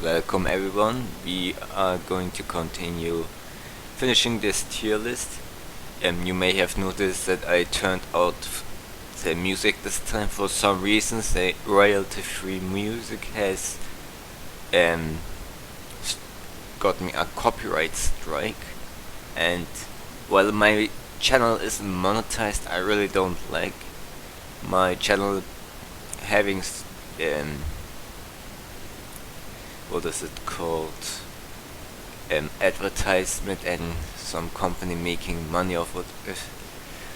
Welcome everyone. We are going to continue finishing this tier list. You may have noticed that I turned out the music this time for some reasons. The royalty-free music has um, got me a copyright strike, and while my channel isn't monetized, I really don't like my channel having what is it called, advertisement and some company making money off of it.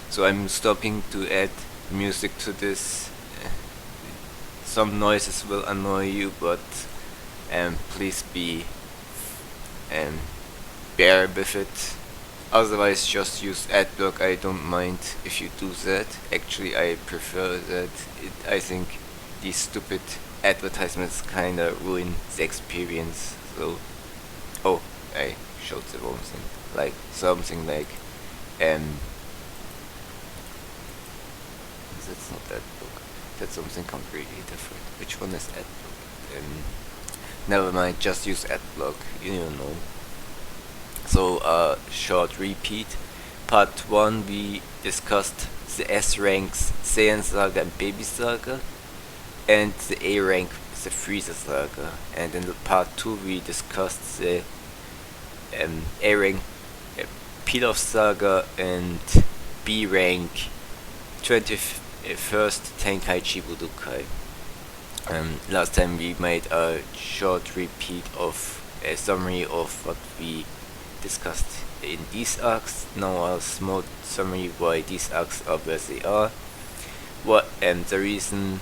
So I'm stopping to add music to this. Some noises will annoy you, but please be bear with it. Otherwise, just use adblock. I don't mind if you do that. Actually, I prefer that. I think these stupid advertisements kinda ruin the experience. So, oh, I showed the wrong thing. Like something like, that's not adblock. That's something completely different. Which one is adblock? Never mind. Just use adblock. You know. So, short repeat. Part 1 we discussed the S ranks Saiyan Saga and Baby Saga, and the A rank the Freeza Saga. And in the part 2 we discussed the A rank Pilaf Saga and B rank 21st Tenkaichi Budokai. Last time we made a short repeat of a summary of what we discussed in these arcs. Now a small summary why these arcs are where they are. The reason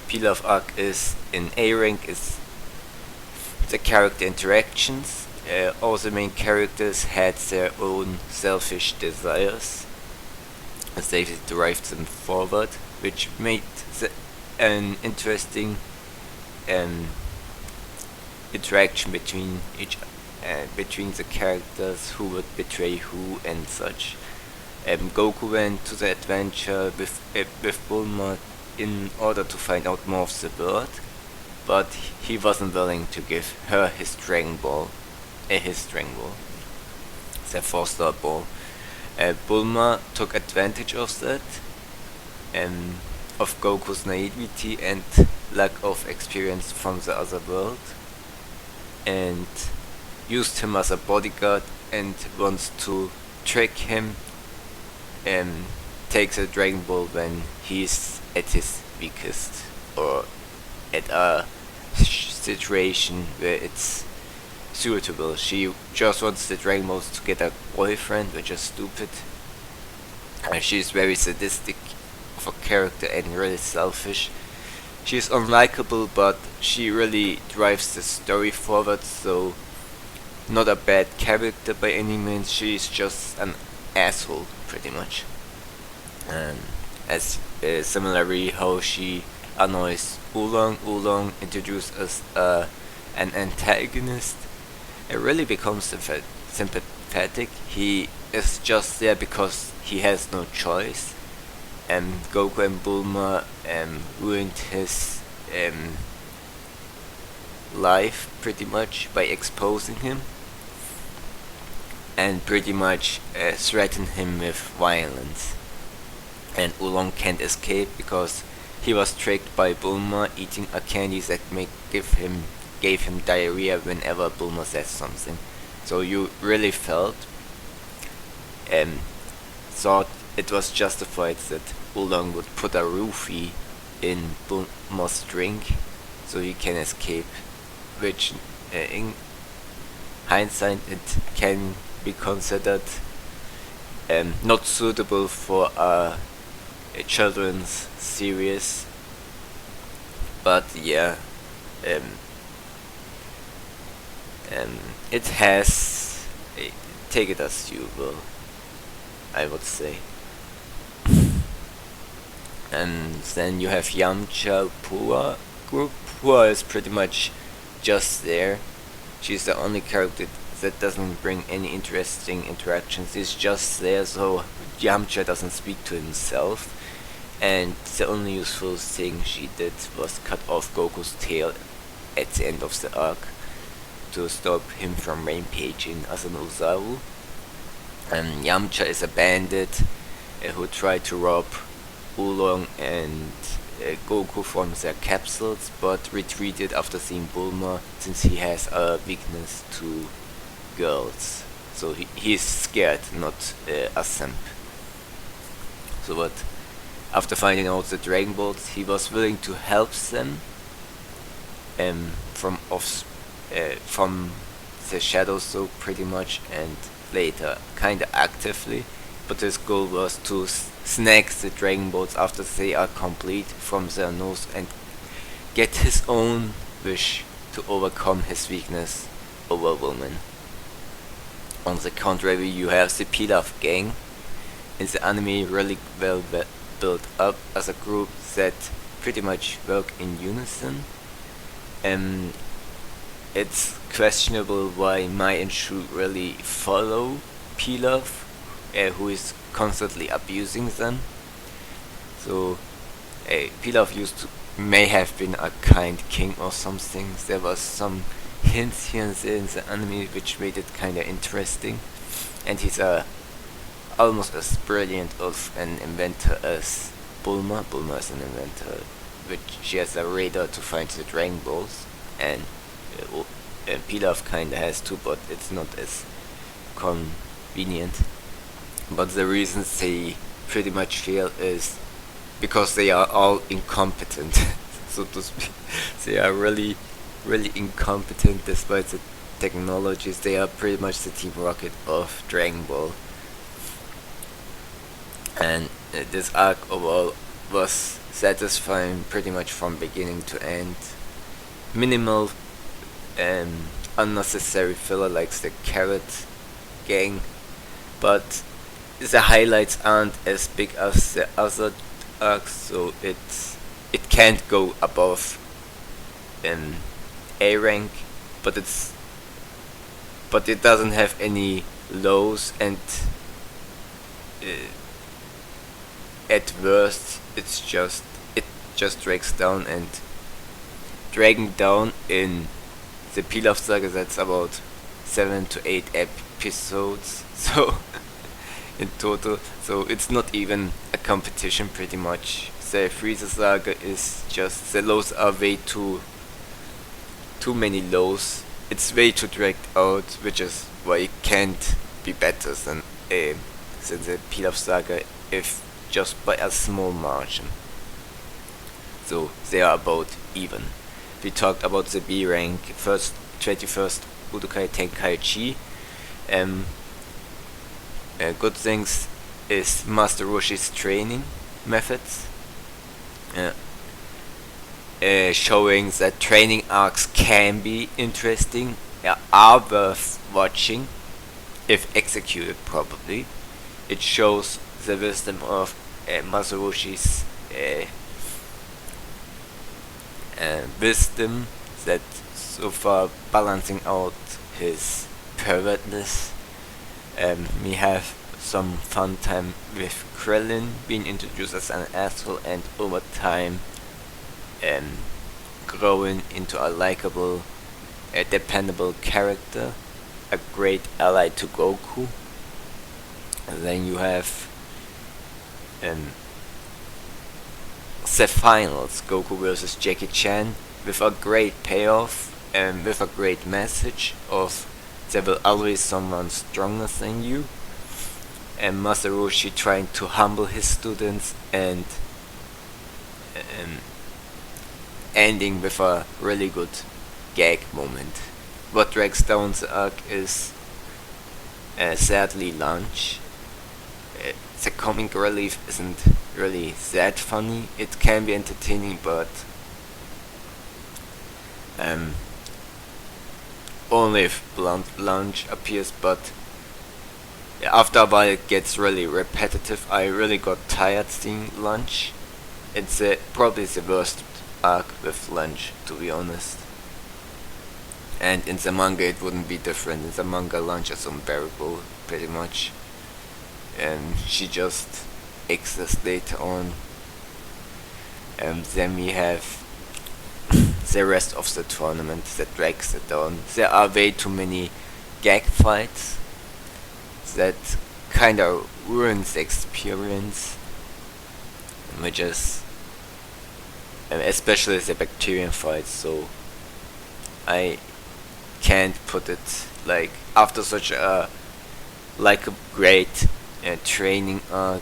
Pilaf arc is in A rank is the character interactions. All the main characters had their own selfish desires as they derived them forward, which made an interesting interaction between between the characters, who would betray who and such. Goku went to the adventure with Bulma in order to find out more of the world, but he wasn't willing to give her his Dragon Ball, the four-star ball. Bulma took advantage of that, of Goku's naivety and lack of experience from the other world, and used him as a bodyguard and wants to trick him and take the Dragon Ball when he's at his weakest, or at a situation where it's suitable. She just wants the Dragon Balls to get a boyfriend, which is stupid. She's very sadistic of a character and really selfish. She's unlikable, but she really drives the story forward, so not a bad character by any means. She's just an asshole, pretty much. As similarly how she annoys Oolong. Oolong introduced as an antagonist. It really becomes sympathetic. He is just there because he has no choice. Goku and Bulma ruined his life pretty much by exposing him, and pretty much threatened him with violence. And Oolong can't escape because he was tricked by Bulma eating a candy that gave him diarrhea whenever Bulma says something. So you really thought it was justified that Oolong would put a roofie in Bulma's drink so he can escape, which in hindsight it can be considered not suitable for a children's series. But yeah, it has, take it as you will, I would say. And then you have Yamcha Pua group. Pua is pretty much just there. She's the only character that doesn't bring any interesting interactions. He's just there so Yamcha doesn't speak to himself, and the only useful thing she did was cut off Goku's tail at the end of the arc. to stop him from rampaging as an Osaru. Yamcha is a bandit who tried to rob Oolong and Goku from their capsules, but retreated after seeing Bulma since he has a weakness to girls. So he's scared, not a simp. So but after finding out the Dragon Balls, he was willing to help them from the shadows, so pretty much, and later kinda actively. But his goal was to snag the Dragon Balls after they are complete from their nose and get his own wish to overcome his weakness over women. On the contrary, you have the Pilaf gang in the anime, really well built up as a group that pretty much work in unison. It's questionable why Mai and Shu really follow Pilaf, who is constantly abusing them. So Pilaf may have been a kind king or something. There was some hints here and there in the anime which made it kinda interesting. And he's almost as brilliant of an inventor as Bulma. Bulma is an inventor, which she has a radar to find the Dragon Balls, and Pilaf kinda has too, but it's not as convenient. But the reasons they pretty much fail is because they are all incompetent, so to speak. They are really, really incompetent despite the technologies. They are pretty much the Team Rocket of Dragon Ball. And this arc overall was satisfying pretty much from beginning to end. Minimal unnecessary filler like the Carrot gang, but the highlights aren't as big as the other arcs, so it can't go above A rank, but it doesn't have any lows, and at worst it just drags down, and dragging down in the Pilaf Saga, that's about 7 to 8 episodes, so in total, so it's not even a competition pretty much. The Freeza Saga is just, the lows are way too many lows. It's way too dragged out, which is why it can't be better than the Pilaf Saga, if just by a small margin. So they are about even. We talked about the B rank, 21st Budokai Tenkaichi. Good things is Master Roshi's training methods, showing that training arcs can be interesting, are worth watching if executed properly. It shows the wisdom of Master Roshi's wisdom, that so far balancing out his pervertness. We have some fun time with Krillin being introduced as an asshole, and over time growing into a likable, dependable character, a great ally to Goku. And then you have the finals, Goku versus Jackie Chan, with a great payoff and with a great message of there will always someone stronger than you, and Master Roshi trying to humble his students, and ending with a really good gag moment. What drags down the arc is sadly lunch. The comic relief isn't really that funny. It can be entertaining, but only if blunt lunch appears, but after a while it gets really repetitive. I really got tired seeing lunch. It's probably the worst arc with lunch, to be honest. And in the manga it wouldn't be different. In the manga, lunch is unbearable, pretty much. And she just exists later on. And then we have the rest of the tournament that drags it down. There are way too many gag fights that kinda ruins the experience, which is especially the bacterium fights, so I can't put it like after such a great training arc,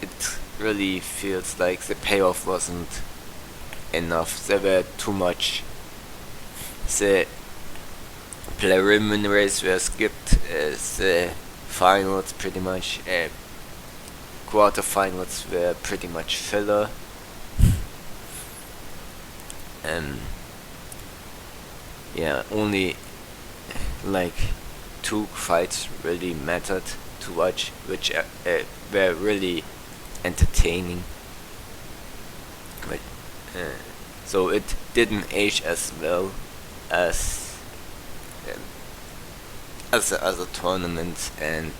it really feels like the payoff wasn't enough. There were too much. The preliminaries were skipped, the finals pretty much, quarterfinals were pretty much filler. Yeah, only like 2 fights really mattered to watch, which were really entertaining. But so it didn't age as well as the other tournaments and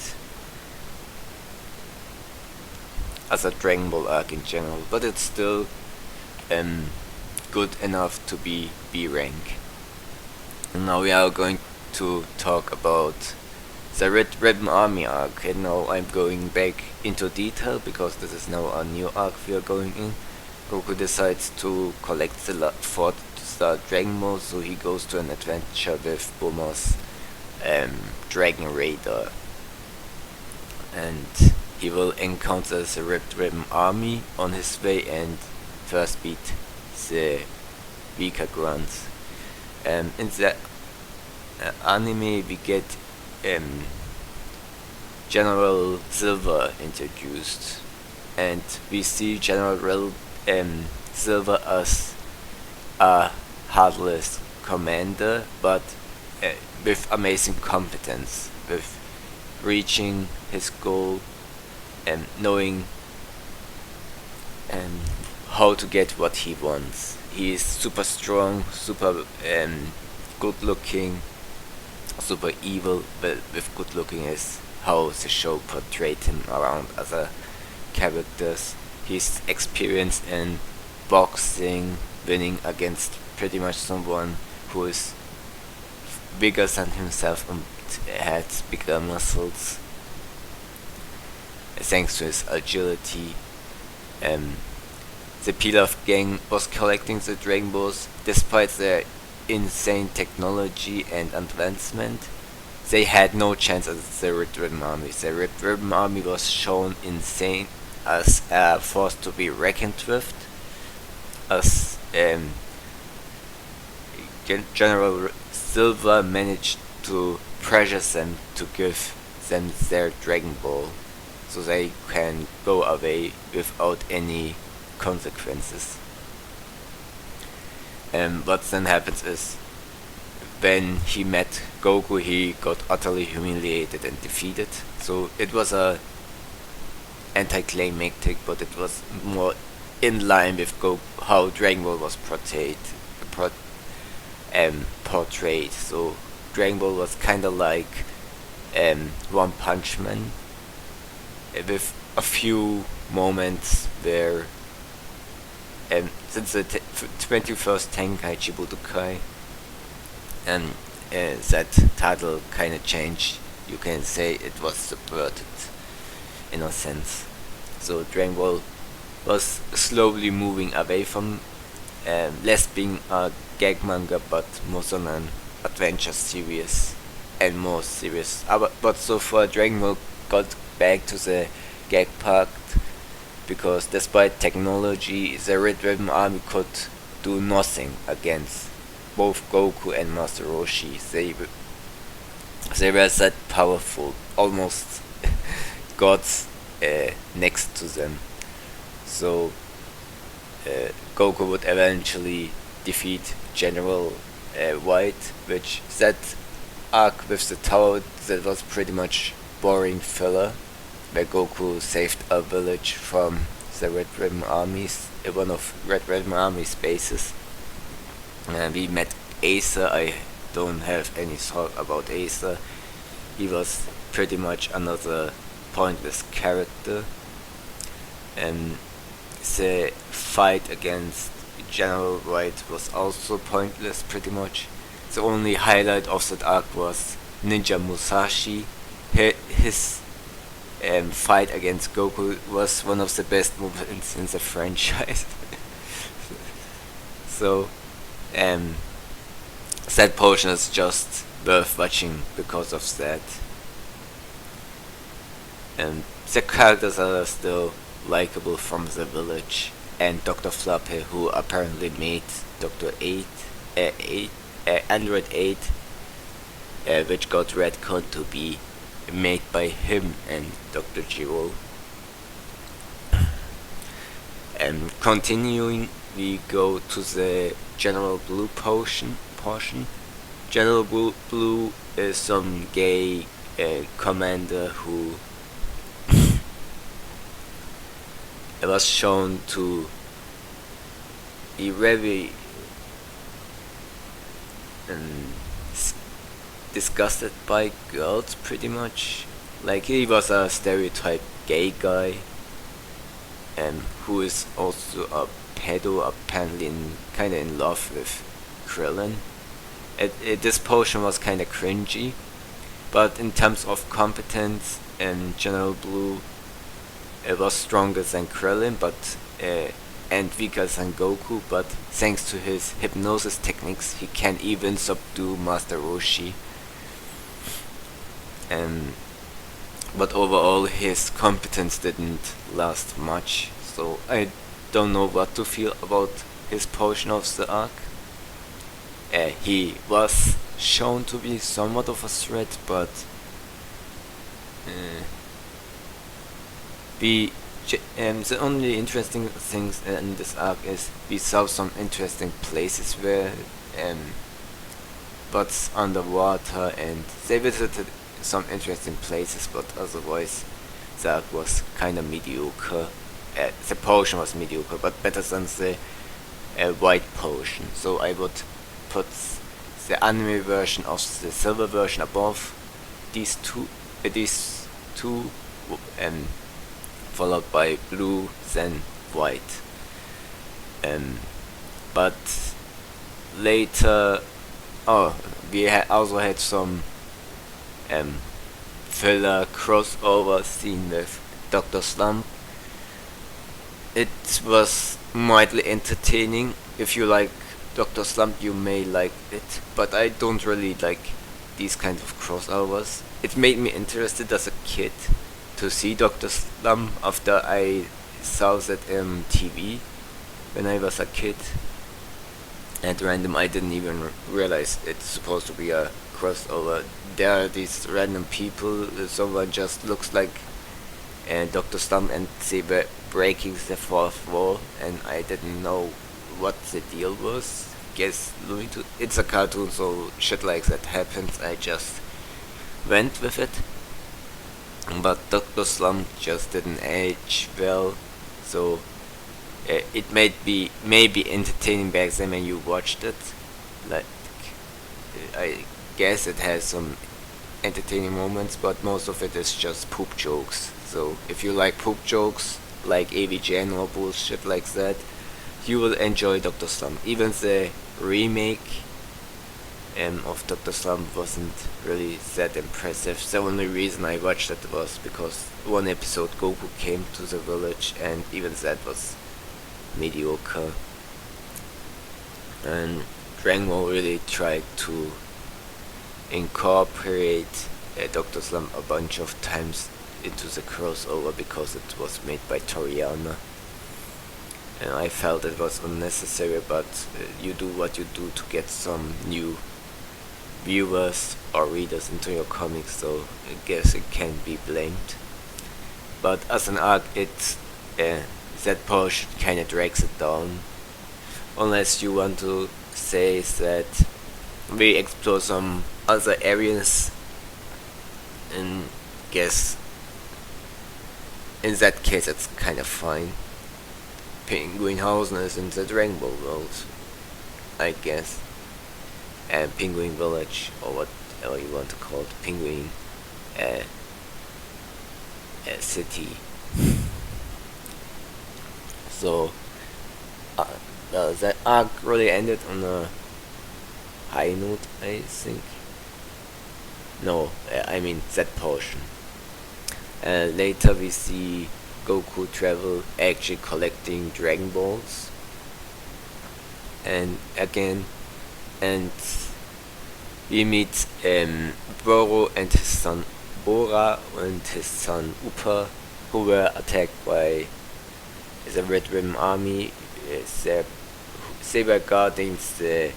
as a Dragon Ball arc in general, but it's still good enough to be B rank. And now we are going to talk about the Red Ribbon Army arc, and now I'm going back into detail because this is now a new arc we are going in. Goku decides to collect the fort to start Dragon Ball, so he goes to an adventure with Bulma's Dragon Raider, and he will encounter the Red Ribbon Army on his way and first beat the weaker grunts. In the anime we get General Silver introduced, and we see General Silver as a heartless commander, but with amazing competence, with reaching his goal and knowing how to get what he wants. He is super strong, super good looking, super evil, but with good looking is how the show portrayed him around other characters. He's experienced in boxing, winning against pretty much someone who is bigger than himself and had bigger muscles, thanks to his agility. The Pilaf gang was collecting the Dragon Balls despite their insane technology and advancement. They had no chance against the Red Ribbon Army. The Red Ribbon Army was shown insane as a force to be reckoned with, as General Silver managed to pressure them to give them their Dragon Ball so they can go away without any consequences. What then happens is, when he met Goku, he got utterly humiliated and defeated. So it was a anticlimactic, but it was more in line with how Dragon Ball was portrayed. So Dragon Ball was kind of like One Punch Man, with a few moments where since the 21st Tenkaichi Budokai, and that title kind of changed, you can say it was subverted in a sense. So Dragon Ball was slowly moving away from less being a gag manga but more on an adventure series and more serious. But so far Dragon Ball got back to the gag part, because despite technology, the Red Ribbon Army could do nothing against both Goku and Master Roshi. They were that powerful, almost gods next to them. So Goku would eventually defeat General White, which that arc with the tower, that was pretty much boring filler, where Goku saved a village from the Red Ribbon Armies, one of Red Ribbon Army's bases. We met Acer. I don't have any thought about Acer. He was pretty much another pointless character. The fight against General White was also pointless pretty much. The only highlight of that arc was Ninja Musashi. His fight against Goku was one of the best moments in the franchise. So, that portion is just worth watching because of that. And the characters are still likable from the village, and Dr. Floppy, who apparently made Dr. 8, 8 Android 8, which got retconned to be made by him and Dr. Giro. And continuing, we go to the General Blue portion. General Blue is some gay commander who was shown to be very disgusted by girls, pretty much. Like, he was a stereotype gay guy, who is also a pedo, apparently kinda in love with Krillin. This potion was kinda cringy, but in terms of competence, General Blue was stronger than Krillin, but and weaker than Goku, but thanks to his hypnosis techniques, he can even subdue Master Roshi. But overall, his competence didn't last much, so I don't know what to feel about his portion of the arc. He was shown to be somewhat of a threat, but the only interesting things in this arc is we saw some interesting places where but underwater, and they visited some interesting places, but otherwise the arc was kinda mediocre. The potion was mediocre, but better than the white potion, so I would put the anime version of the silver version above these two, followed by blue, then white. But later, we also had some filler crossover scene with Dr. Slump. It was mildly entertaining. If you like Dr. Slump, you may like it, but I don't really like these kinds of crossovers. It made me interested as a kid to see Dr. Slump after I saw that TV when I was a kid. At random, I didn't even realize it's supposed to be a crossover. There are these random people, someone just looks like Dr. Slump, and they were breaking the fourth wall, and I didn't know what the deal was. Guess it's a cartoon, so shit like that happens. I just went with it. But Dr. Slump just didn't age well, so it may be entertaining back then when you watched it. Like, I guess it has some entertaining moments, but most of it is just poop jokes. So if you like poop jokes, like AVGN or bullshit like that, you will enjoy Dr. Slump. Even the remake of Dr. Slump wasn't really that impressive. The only reason I watched it was because one episode Goku came to the village, and even that was mediocre. And Dragon Ball really tried to incorporate Dr. Slump a bunch of times into the crossover because it was made by Toriyama. And I felt it was unnecessary, but you do what you do to get some new viewers or readers into your comics, so I guess it can be blamed. But as an arc, that portion kinda drags it down. Unless you want to say that we explore some other areas, and guess in that case it's kind of fine. Penguinhausen is in the Dragon Ball world, I guess, and Penguin Village, or whatever you want to call it, Penguin City. So well, that arc really ended on a high note, I think. No, I mean that portion. Later we see Goku travel actually collecting Dragon Balls. And again, and we meet Boro and his son Bora and his son Upa, who were attacked by the Red Ribbon Army. They were guarding the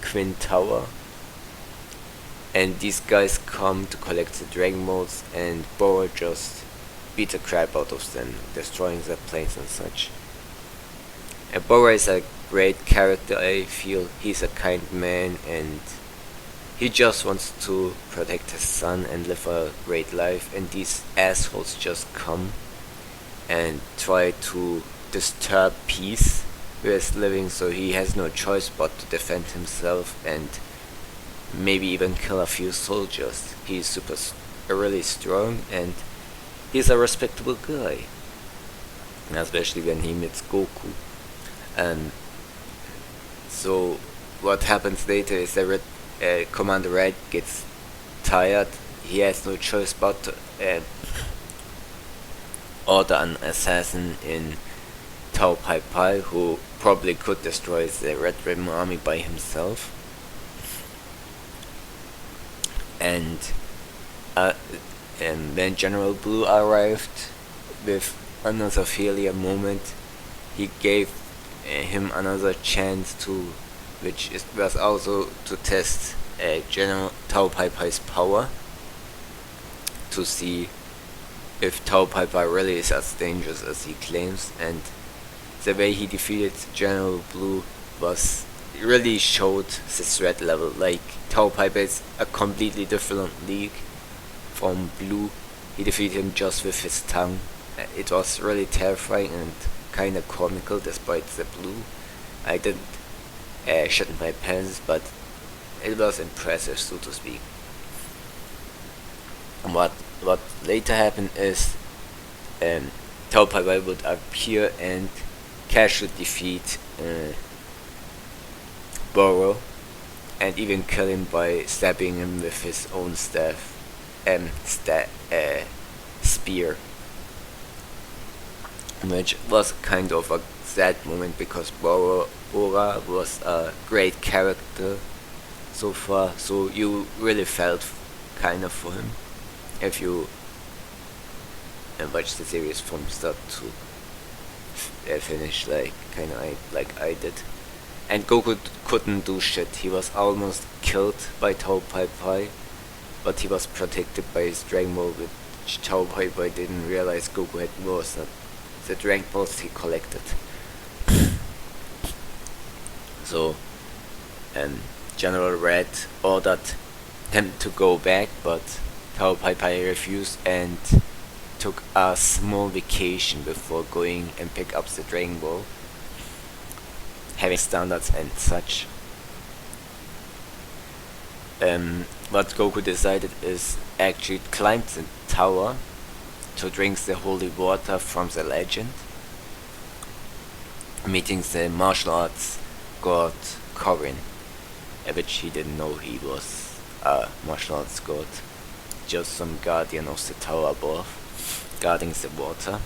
Queen Tower, and these guys come to collect the Dragon Balls, and Bora just beat the crap out of them, destroying their planes and such. And Bora is a great character, I feel. He's a kind man, and he just wants to protect his son and live a great life, and these assholes just come and try to disturb peace with his living, so he has no choice but to defend himself and maybe even kill a few soldiers. He's really strong, and he's a respectable guy, especially when he meets Goku. So what happens later is that Commander Red gets tired. He has no choice but to order an assassin in Tao Pai Pai, who probably could destroy the Red Ribbon Army by himself. And when General Blue arrived with another failure moment, he gave him another chance to, was also to test General Tao Pai Pai's power, to see if Tao Pai Pai really is as dangerous as he claims. And the way he defeated General Blue really showed the threat level. Like, Tao Pai Pai is a completely different league from Blue. He defeated him just with his tongue. It was really terrifying and kinda comical despite the Blue. I didn't shit in my pants, but it was impressive, so to speak. What later happened is Tao Pai Pai would appear and casually defeat Boro, and even kill him by stabbing him with his own spear, which was kind of a sad moment because Bora was a great character so far, so you really felt kind of for him if you watched the series from start to finish, like I did. And Goku couldn't do shit. He was almost killed by Tao Pai Pai, but he was protected by his Dragon Ball, which Tao Pai Pai didn't realize Goku had more than the Dragon Balls he collected. So, General Red ordered him to go back, but Tao Pai Pai refused and took a small vacation before going and pick up the Dragon Ball, having standards and such. What Goku decided is actually climb the tower to drink the holy water from the legend, meeting the martial arts god Korin, which he didn't know he was a martial arts god, just some guardian of the tower above, guarding the water.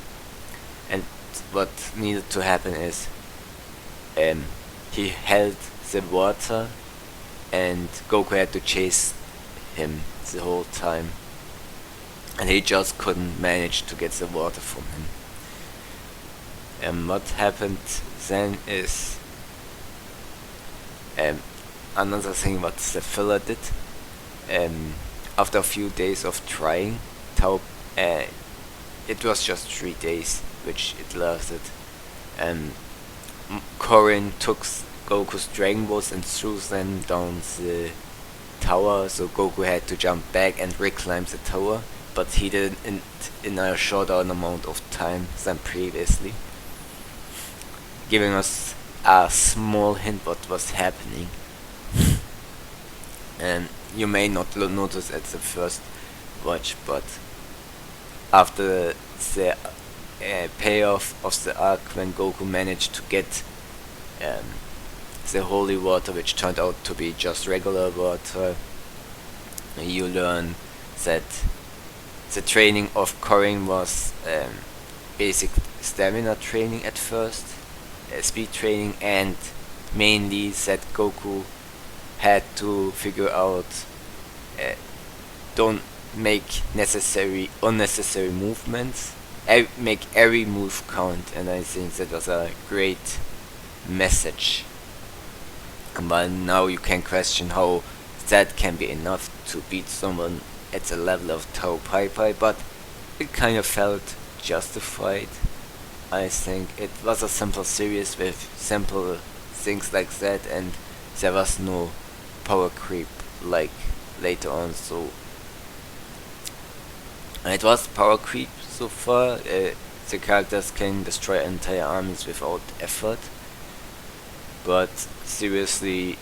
And what needed to happen is he held the water, and Goku had to chase him the whole time, and he just couldn't manage to get the water from him. And what happened then is another thing what the filler did. After a few days of trying, it was just 3 days which it lasted, Korin took Goku's Dragon Balls and threw them down the tower, so Goku had to jump back and reclimb the tower, but he did it in a shorter amount of time than previously, giving us a small hint what was happening. And you may not notice at the first watch, but after the payoff of the arc, when Goku managed to get um, the holy water, which turned out to be just regular water. You learn that the training of Korin was basic stamina training at first, speed training, and mainly that Goku had to figure out uh, don't make unnecessary movements, make every move count, and I think that was a great message. But now you can question how that can be enough to beat someone at the level of Tao Pai Pai, but it kind of felt justified. I think it was a simple series with simple things like that, and there was no power creep like later on. So it was power creep so far. The characters can destroy entire armies without effort, but seriously,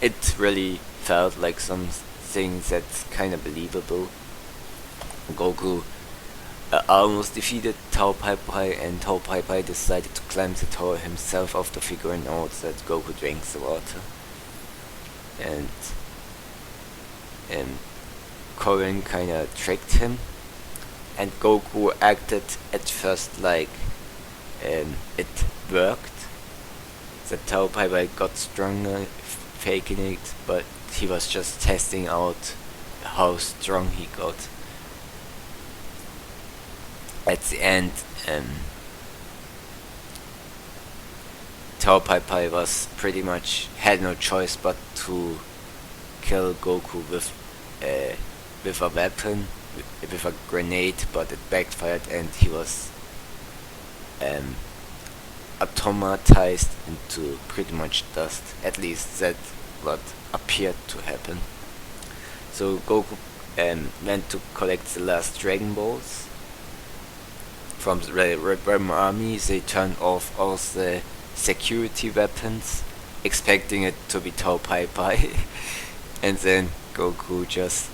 it really felt like something that's kind of believable. Goku almost defeated Tao Pai Pai, and Tao Pai Pai decided to climb the tower himself after figuring out that Goku drinks the water. And Korin kinda tricked him, and Goku acted at first like it worked. The Tao Pai Pai got stronger, faking it, but he was just testing out how strong he got. At the end, Tao Pai Pai was pretty much had no choice but to kill Goku with a weapon, with a grenade, but it backfired and he was automatized into pretty much dust. At least that's what appeared to happen. So Goku went to collect the last Dragon Balls from the Red Rebel army. They turned off all the security weapons, expecting it to be Tao Pai Pai, and then Goku just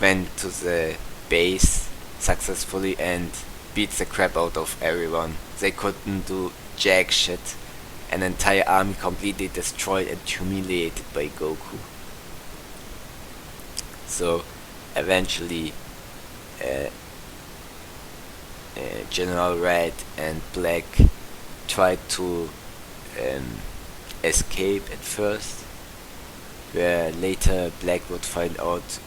went to the base successfully and beat the crap out of everyone. They couldn't do jack shit. An entire army completely destroyed and humiliated by Goku. So eventually General Red and Black tried to escape at first, where later Black would find out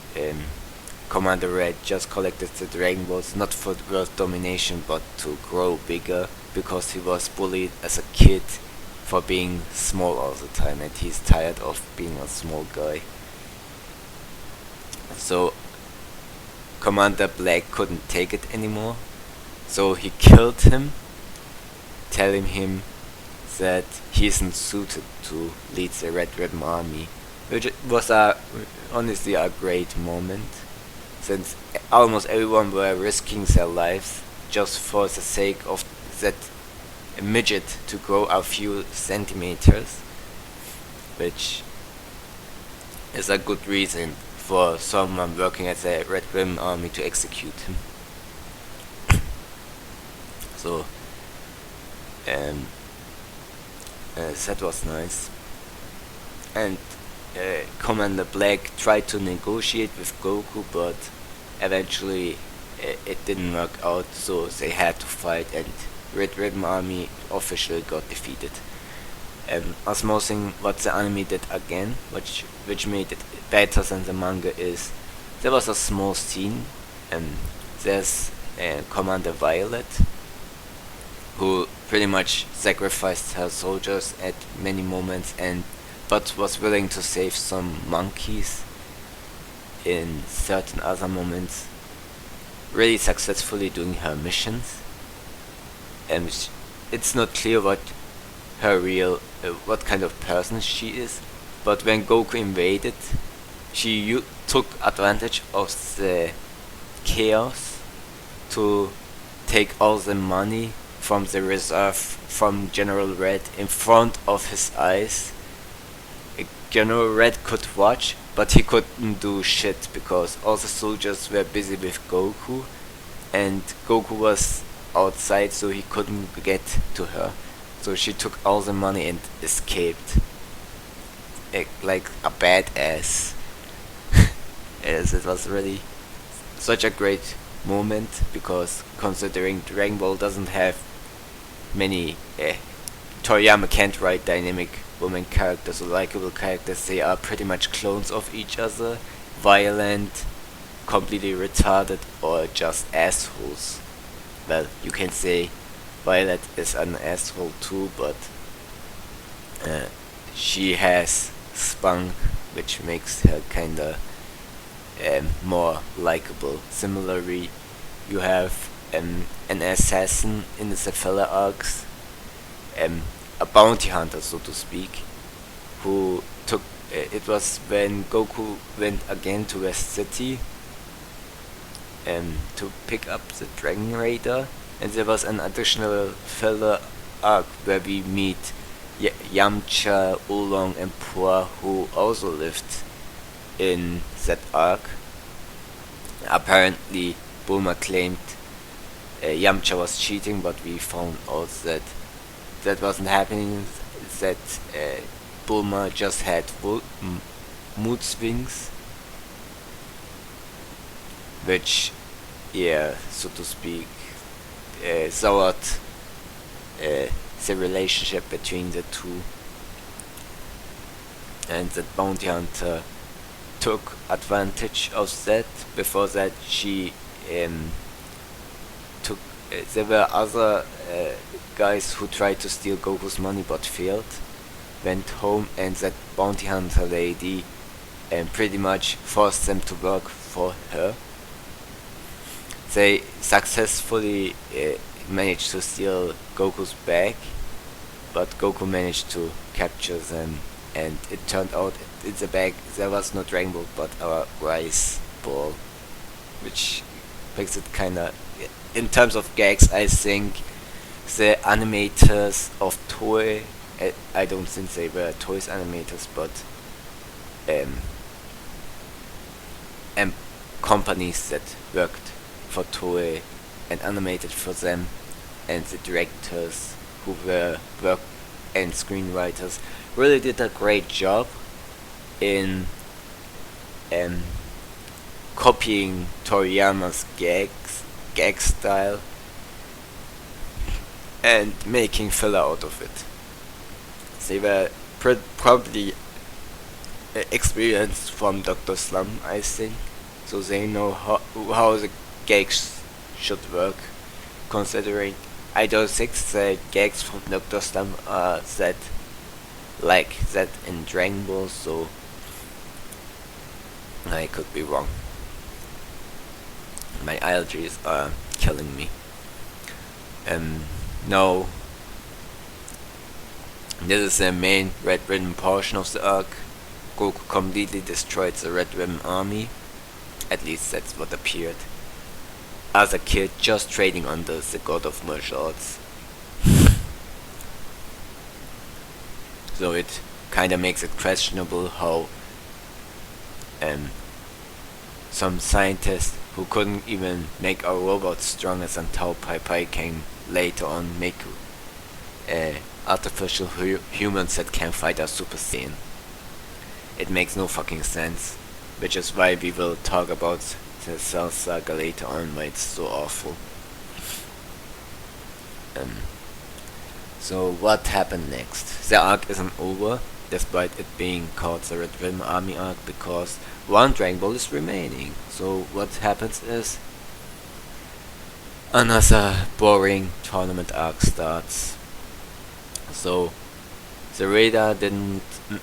Commander Red just collected the Dragon Balls not for world domination but to grow bigger, because he was bullied as a kid for being small all the time and he's tired of being a small guy. So Commander Black couldn't take it anymore, so he killed him, telling him that he isn't suited to lead the Red Ribbon Army, which was honestly a great moment, since almost everyone were risking their lives just for the sake of that midget to grow a few centimeters, which is a good reason for someone working at the Red Ribbon Army to execute him. So that was nice. And Commander Black tried to negotiate with Goku, but eventually it didn't work out, so they had to fight, and Red Ribbon Army officially got defeated. A small thing what the anime did again, which made it better than the manga, is there was a small scene, there's Commander Violet, who pretty much sacrificed her soldiers at many moments, but was willing to save some monkeys in certain other moments, really successfully doing her missions. And it's not clear what kind of person she is, but when Goku invaded, she took advantage of the chaos to take all the money from the reserve from General Red in front of his eyes. General Red could watch, but he couldn't do shit because all the soldiers were busy with Goku, and Goku was outside, so he couldn't get to her. So she took all the money and escaped, like a badass. Yes, it was really such a great moment, because considering Dragon Ball doesn't have many, Toriyama can't write dynamic women characters or likable characters. They are pretty much clones of each other, violent, completely retarded, or just assholes. Well, you can say Violet is an asshole too, but uh, she has spunk, which makes her kinda more likable. Similarly, you have an assassin in the filler arcs, a bounty hunter, so to speak, who took. It was when Goku went again to West City to pick up the Dragon Raider, and there was an additional filler arc where we meet Yamcha, Oolong, and Poor, who also lived in that arc. Apparently, Bulma claimed Yamcha was cheating, but we found out that that wasn't happening. That Bulma just had mood swings, which, yeah, so to speak, soured the relationship between the two, and that bounty hunter took advantage of that. Before that, she took. There were other guys who tried to steal Goku's money but failed. Went home, and that bounty hunter lady pretty much forced them to work for her. They successfully managed to steal Goku's bag, but Goku managed to capture them, and it turned out in the bag there was no Dragon Ball but a rice ball, which makes it kinda. In terms of gags, I think the animators of Toei, I don't think they were Toei's animators, but and companies that worked for Toei and animated for them, and the directors who were work and screenwriters really did a great job in copying Toriyama's gag style, and making filler out of it. They were probably experienced from Dr. Slump, I think, so they know how the gags should work. Considering I don't think the gags from Dr. Slump are that like that in Dragon Ball, so I could be wrong. My allergies are killing me. No, this is the main Red Ribbon portion of the arc. Goku completely destroyed the Red Ribbon army. At least that's what appeared. As a kid, just trading under the god of martial arts. So it kinda makes it questionable how some scientists who couldn't even make a robot stronger than Tao Pai Pai can later on make artificial humans that can fight a Super Saiyan. It makes no fucking sense, which is why we will talk about the Saiyan Saga later on, why it's so awful. So what happened next? The arc isn't over, despite it being called the Red Ribbon Army arc, because one Dragon Ball is remaining. So what happens is another boring tournament arc starts. So the radar didn't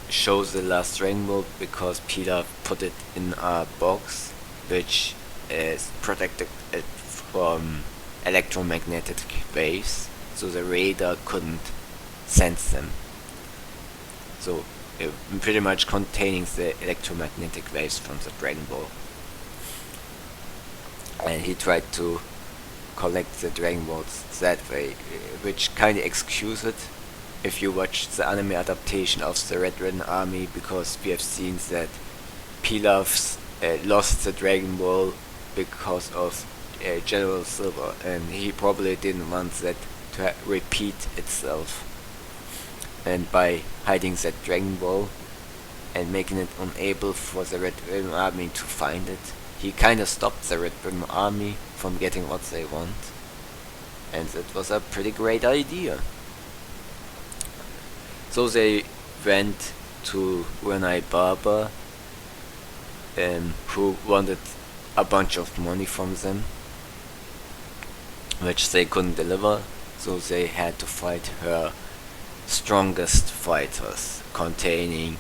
show the last Dragon Ball because Pilaf put it in a box which is protected it from electromagnetic waves, so the radar couldn't sense them. So it pretty much containing the electromagnetic waves from the Dragon Ball. And he tried to collect the Dragon Balls that way, which kinda excuses it if you watch the anime adaptation of the Red Ribbon Army, because we have seen that Pilaf lost the Dragon Ball because of General Silver, and he probably didn't want that to repeat itself. And by hiding that Dragon Ball and making it unable for the Red Ribbon Army to find it, he kinda stopped the Red Ribbon Army from getting what they want. And that was a pretty great idea. So they went to Renai Baba, who wanted a bunch of money from them, which they couldn't deliver, so they had to fight her strongest fighters, containing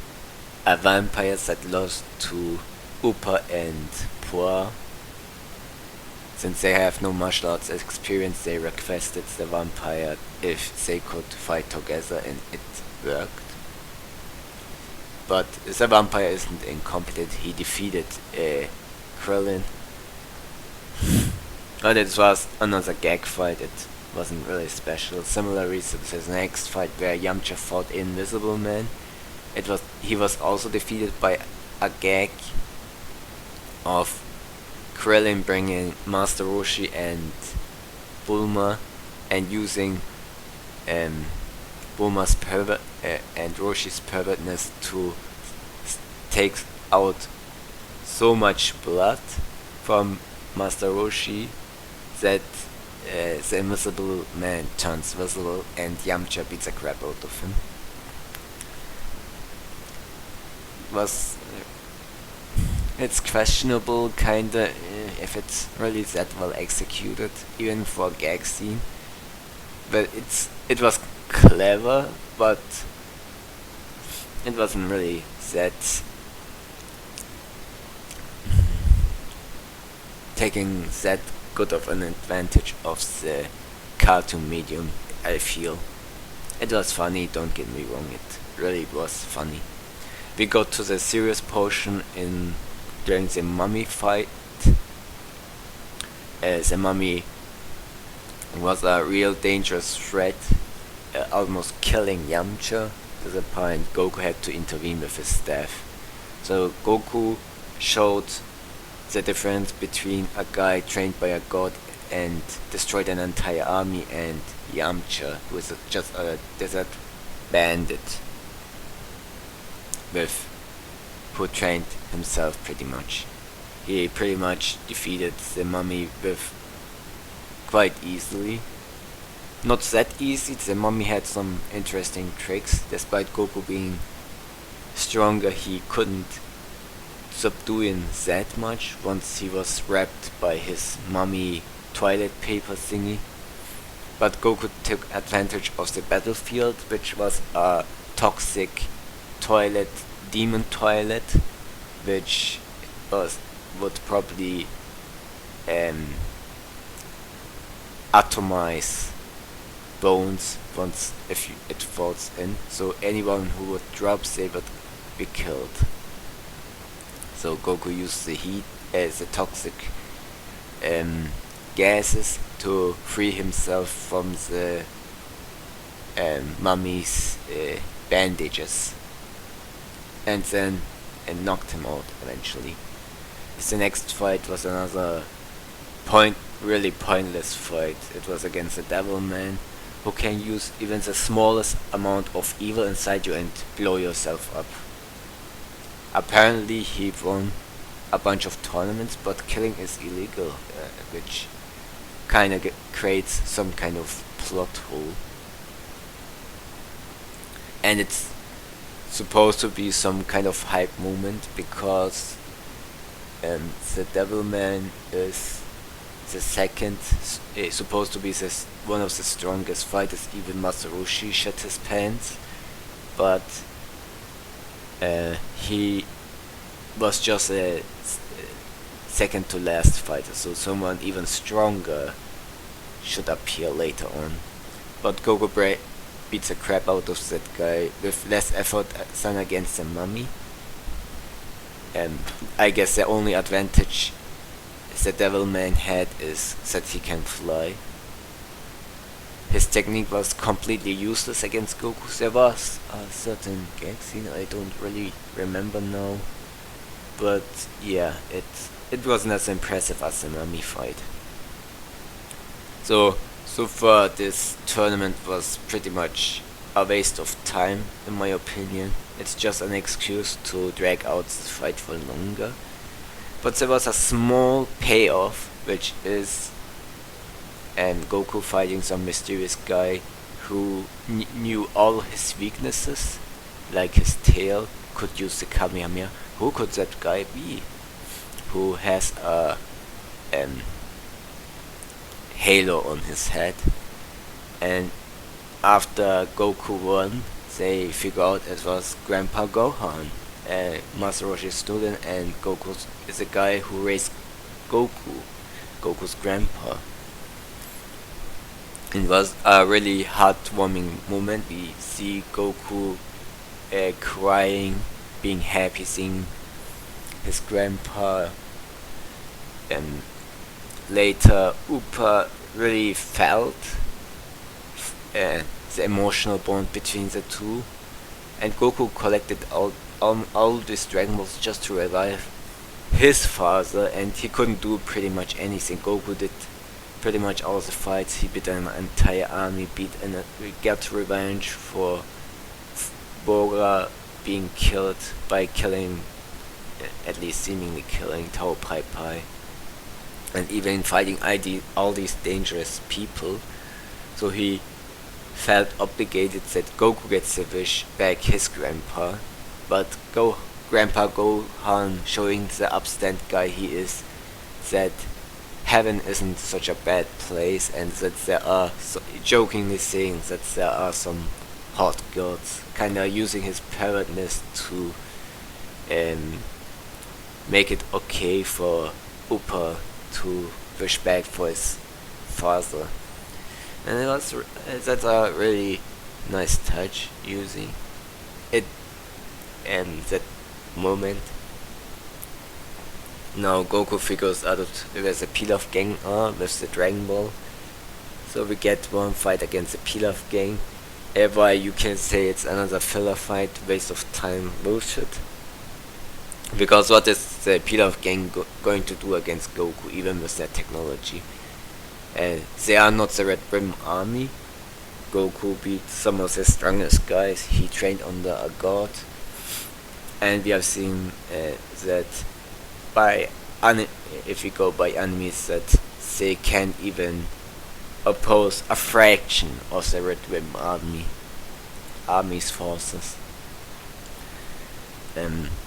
a vampire that lost to Upa and Pua. Since they have no martial arts experience, they requested the vampire if they could fight together, and it worked. But the vampire isn't incompetent. He defeated Krillin. But it was another gag fight. It wasn't really special. Similarly to the next fight where Yamcha fought Invisible Man, he was also defeated by a gag of Krillin bringing Master Roshi and Bulma and using Bulma's pervert and Roshi's pervertness to take out so much blood from Master Roshi that the Invisible Man turns visible and Yamcha beats the crap out of him. It's questionable kinda if it's really that well executed, even for a gag scene. But it was clever, but it wasn't really that taking that good of an advantage of the cartoon medium, I feel. It was funny, don't get me wrong, it really was funny. We got to the serious portion during the mummy fight. The mummy was a real dangerous threat, almost killing Yamcha, to the point Goku had to intervene with his staff. So Goku showed the difference between a guy trained by a god and destroyed an entire army, and Yamcha, who is just a desert bandit who trained himself pretty much. He pretty much defeated the mummy with quite easily. Not that easy, the mummy had some interesting tricks. Despite Goku being stronger, he couldn't subdue him that much once he was wrapped by his mummy toilet paper thingy. But Goku took advantage of the battlefield, which was a toxic demon toilet, which would probably atomize bones once if it falls in. So anyone who would drop, they would be killed. So Goku used the heat as the toxic gases to free himself from the mummy's bandages, and then knocked him out eventually. The next fight was another really pointless fight. It was against the Devil Man, who can use even the smallest amount of evil inside you and blow yourself up. Apparently he won a bunch of tournaments, but killing is illegal, which kinda creates some kind of plot hole. And it's supposed to be some kind of hype moment, because the Devilman is the second, supposed to be one of the strongest fighters. Even Master Roshi shut his pants, but he was just a second to last fighter, so someone even stronger should appear later on. But Goku beats the crap out of that guy with less effort than against the mummy. I guess the only advantage the Devil Man had is that he can fly. His technique was completely useless against Goku. There was a certain gag scene I don't really remember now, but yeah, it wasn't as impressive as the mummy fight. So far this tournament was pretty much a waste of time, in my opinion. It's just an excuse to drag out the fight for longer. But there was a small payoff, which is Goku fighting some mysterious guy who knew all his weaknesses, like his tail, could use the Kamehameha. Who could that guy be? Who has a halo on his head, and after Goku won, they figure out it was Grandpa Gohan, Masaroshi's student, and Goku is the guy who raised Goku's grandpa. It was a really heartwarming moment. We see Goku crying, being happy, seeing his grandpa, and later Upa really felt the emotional bond between the two, and Goku collected all these Dragon Balls just to revive his father, and he couldn't do pretty much anything. Goku did pretty much all the fights. He beat an entire army, got revenge for Bora being killed by killing, at least seemingly killing, Tao Pai Pai, and even fighting all these dangerous people. So he felt obligated that Goku gets the wish back his grandpa, but Grandpa Gohan, showing the upstand guy he is, that heaven isn't such a bad place, and that there are, jokingly saying that there are some hot gods, kinda using his parrotness to make it okay for Upa to wish back for his father. And that's a really nice touch, using it and that moment. Now Goku figures out where the Pilaf gang are with the Dragon Ball. So we get one fight against the Pilaf gang. Why you can say it's another filler fight, waste of time, bullshit. Because what is the Pilaf gang going to do against Goku, even with their technology? They are not the Red Ribbon Army. Goku beat some of the strongest guys he trained under a god. And we have seen that if we go by enemies, that they can even oppose a fraction of the Red Ribbon Army's forces.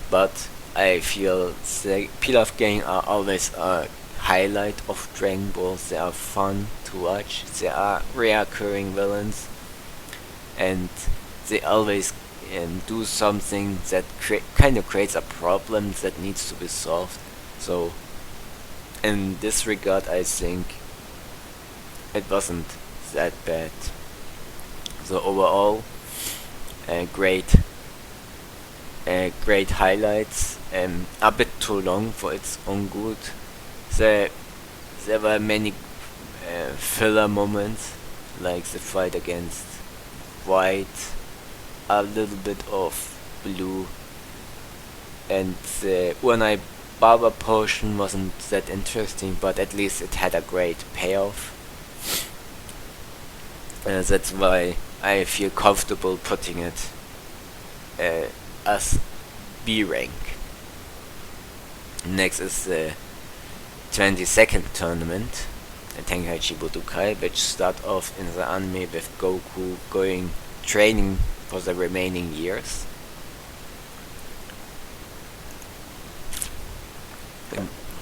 But I feel the Pilaf gang are always a highlight of Dragon Ball. They are fun to watch. They are reoccurring villains, and they always do something that kind of creates a problem that needs to be solved. So in this regard, I think it wasn't that bad. So overall, great highlights. A bit too long for its own good. There were many filler moments, like the fight against White, a little bit of Blue, and the Uranai Barber portion wasn't that interesting, but at least it had a great payoff. That's why I feel comfortable putting it as B rank. Next is the 22nd tournament, Tenkaichi Budokai, which start off in the anime with Goku training for the remaining years.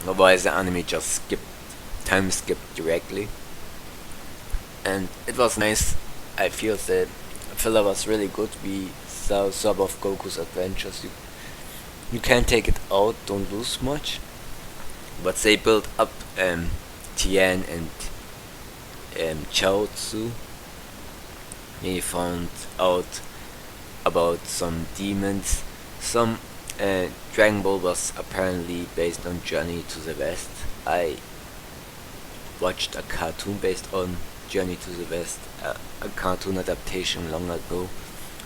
Otherwise the anime just time skipped directly. And it was nice. I feel the filler was really good. We saw some of Goku's adventures. You can take it out, don't lose much. But they built up Tien and Chaozu. We found out about some demons. Some Dragon Ball was apparently based on Journey to the West. I watched a cartoon based on Journey to the West, a cartoon adaptation long ago,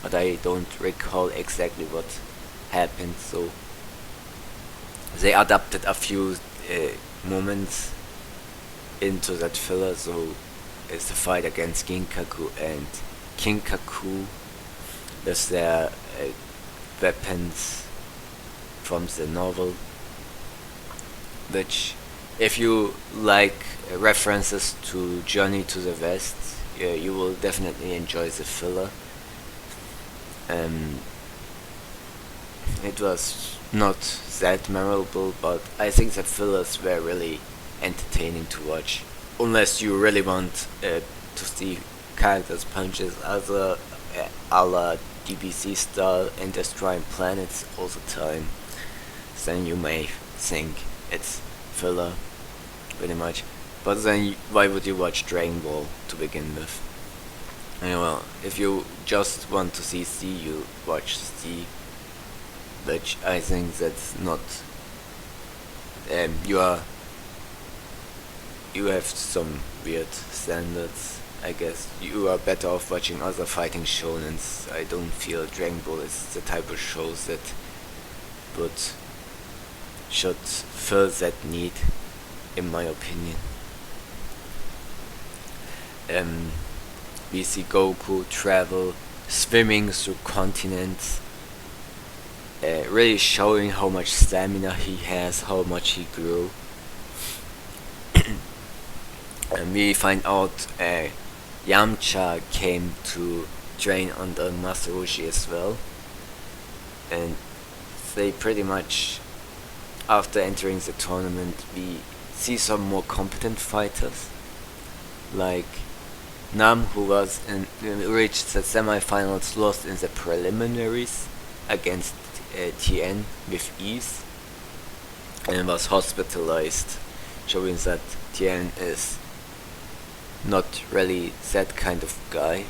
but I don't recall exactly what happened. So they adapted a few moments into that filler, so is the fight against Ginkaku and Kinkaku with their weapons from the novel, which, if you like references to Journey to the West, yeah, you will definitely enjoy the filler. Um, it was not that memorable, but I think the fillers were really entertaining to watch. Unless you really want to see characters punches other a la DBC style and destroying planets all the time, then you may think it's filler, pretty much. But then why would you watch Dragon Ball to begin with? Well, if you just want to see C, you watch C, which I think that's not. You have some weird standards. I guess you are better off watching other fighting shonens. I don't feel Dragon Ball is the type of shows that would should fill that need, in my opinion. We see Goku travel, swimming through continents, really showing how much stamina he has, how much he grew. And we find out Yamcha came to train under Master Roshi as well, and they pretty much, after entering the tournament, we see some more competent fighters, like Nam, who reached the semifinals, lost in the preliminaries against Tien with ease, and was hospitalized, showing that Tien is not really that kind of guy.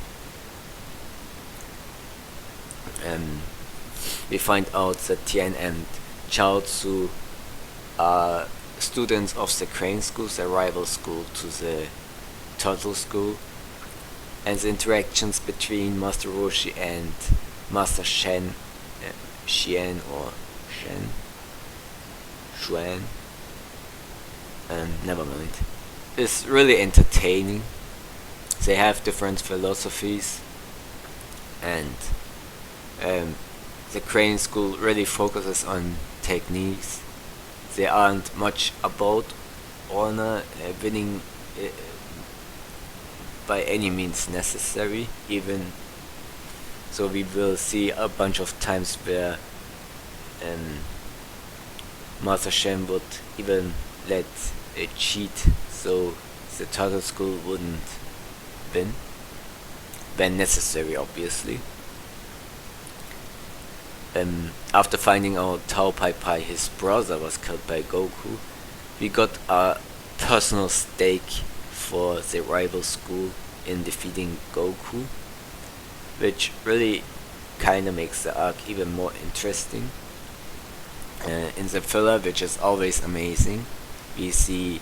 We find out that Tien and Chaozu are students of the Crane School, the rival school to the Turtle School, and the interactions between Master Roshi and Master Xian or Shen, Xuan, never mind, is really entertaining. They have different philosophies, and the Crane School really focuses on techniques. They aren't much about honor, winning by any means necessary, even. So we will see a bunch of times where Master Shen would even let a cheat so the Turtle School wouldn't win, when necessary, obviously. After finding out Tao Pai Pai, his brother, was killed by Goku, we got a personal stake for the rival school in defeating Goku, which really kinda makes the arc even more interesting. In the filler, which is always amazing, we see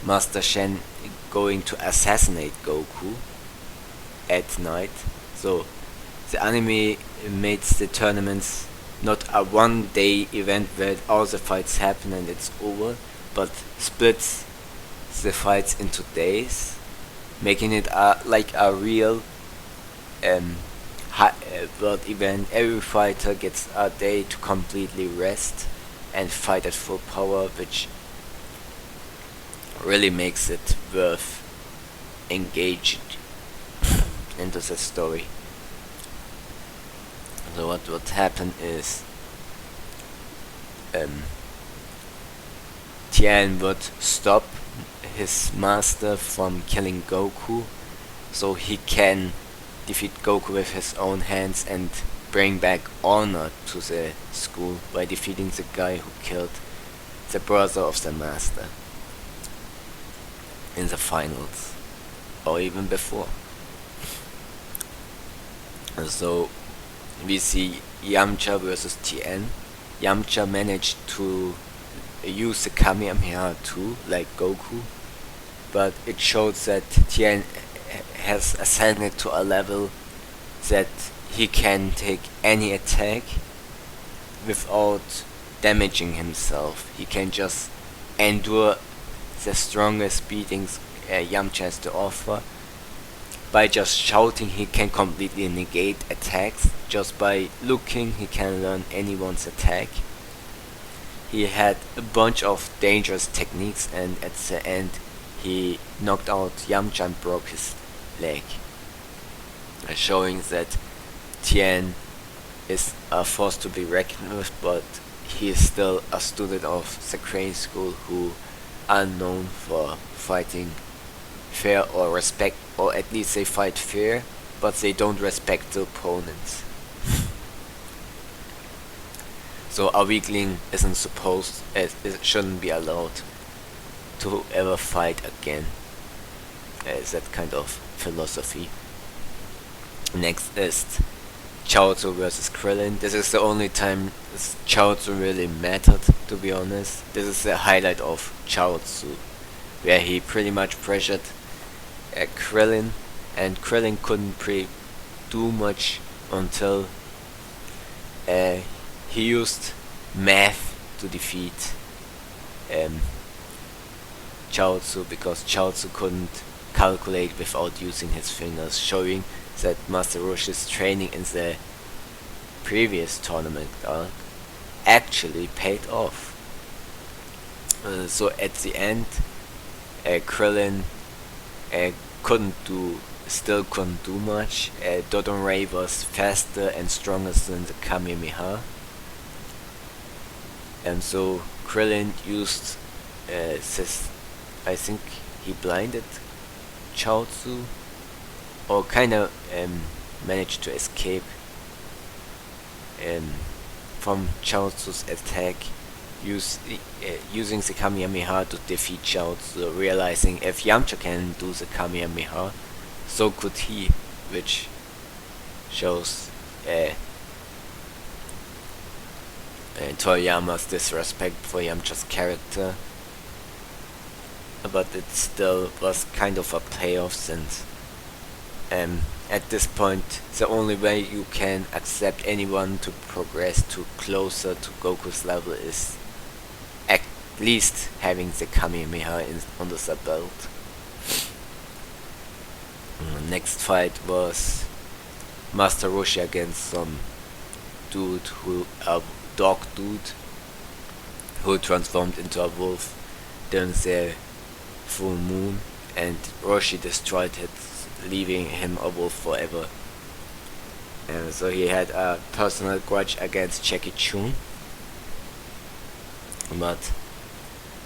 Master Shen going to assassinate Goku at night. So the anime makes the tournaments not a one-day event where all the fights happen and it's over, but splits the fights into days, making it like a real world event. Every fighter gets a day to completely rest and fight at full power, which really makes it worth engaging into the story. So what happened is Tien would stop his master from killing Goku, so he can defeat Goku with his own hands and bring back honor to the school by defeating the guy who killed the brother of the master in the finals, or even before. And so we see Yamcha versus Tien. Yamcha managed to use the Kamehameha too, like Goku, but it shows that Tien has ascended to a level that he can take any attack without damaging himself. He can just endure the strongest beatings Yamcha has to offer. By just shouting, he can completely negate attacks. Just by looking, he can learn anyone's attack. He had a bunch of dangerous techniques, and at the end he knocked out Yamcha and broke his leg, showing that Tien is a force to be reckoned with, but he is still a student of the Crane School who are known for fighting fair or respect, or at least they fight fair, but they don't respect the opponents. So a weakling isn't supposed, it shouldn't be allowed to ever fight again. That kind of philosophy. Next is Chaozu versus Krillin. This is the only time Chaozu really mattered, to be honest. This is the highlight of Chaozu, where he pretty much pressured Krillin, and Krillin couldn't do much until he used math to defeat Chaozu, because Chaozu couldn't calculate without using his fingers, showing that Master Roshi's training in the previous tournament arc actually paid off. So at the end, Krillin still couldn't do much. Dodonray was faster and stronger than the Kamehameha, and so Krillin used this. I think he blinded Chaozu, or kinda managed to escape from Chaozu's attack, using the Kamehameha to defeat Chaozu, realizing if Yamcha can do the Kamehameha, so could he, which shows Toriyama's disrespect for Yamcha's character. But it still was kind of a payoff, since at this point the only way you can accept anyone to progress to closer to Goku's level is at least having the Kamehameha under the belt. Next fight was Master Roshi against some a dog dude who transformed into a wolf during the full moon, and Roshi destroyed it, leaving him a wolf forever. And so he had a personal grudge against Jacky Chun, but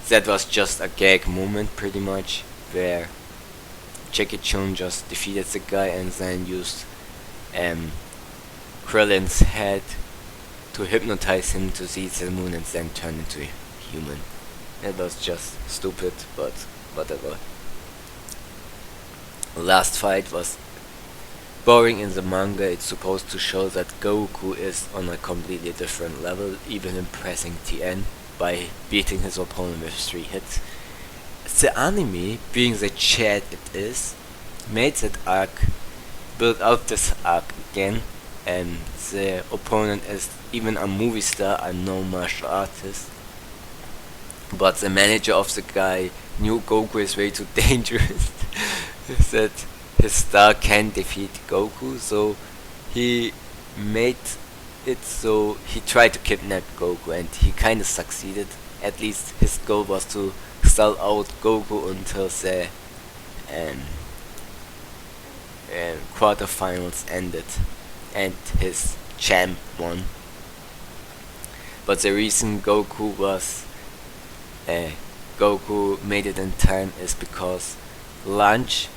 that was just a gag moment pretty much, where Jacky Chun just defeated the guy and then used Krillin's head to hypnotize him to see the moon and then turn into a human. It was just stupid, but whatever. The last fight was boring in the manga. It's supposed to show that Goku is on a completely different level, even impressing Tien by beating his opponent with 3 hits. The anime, being the chat it is, made that arc, built out this arc again, and the opponent is even a movie star and no martial artist. But the manager of the guy knew Goku is way too dangerous that his star can defeat Goku, so he made it so he tried to kidnap Goku, and he kinda succeeded. At least his goal was to stall out Goku until the quarterfinals ended and his champ won. But the reason Goku made it in time is because Lunch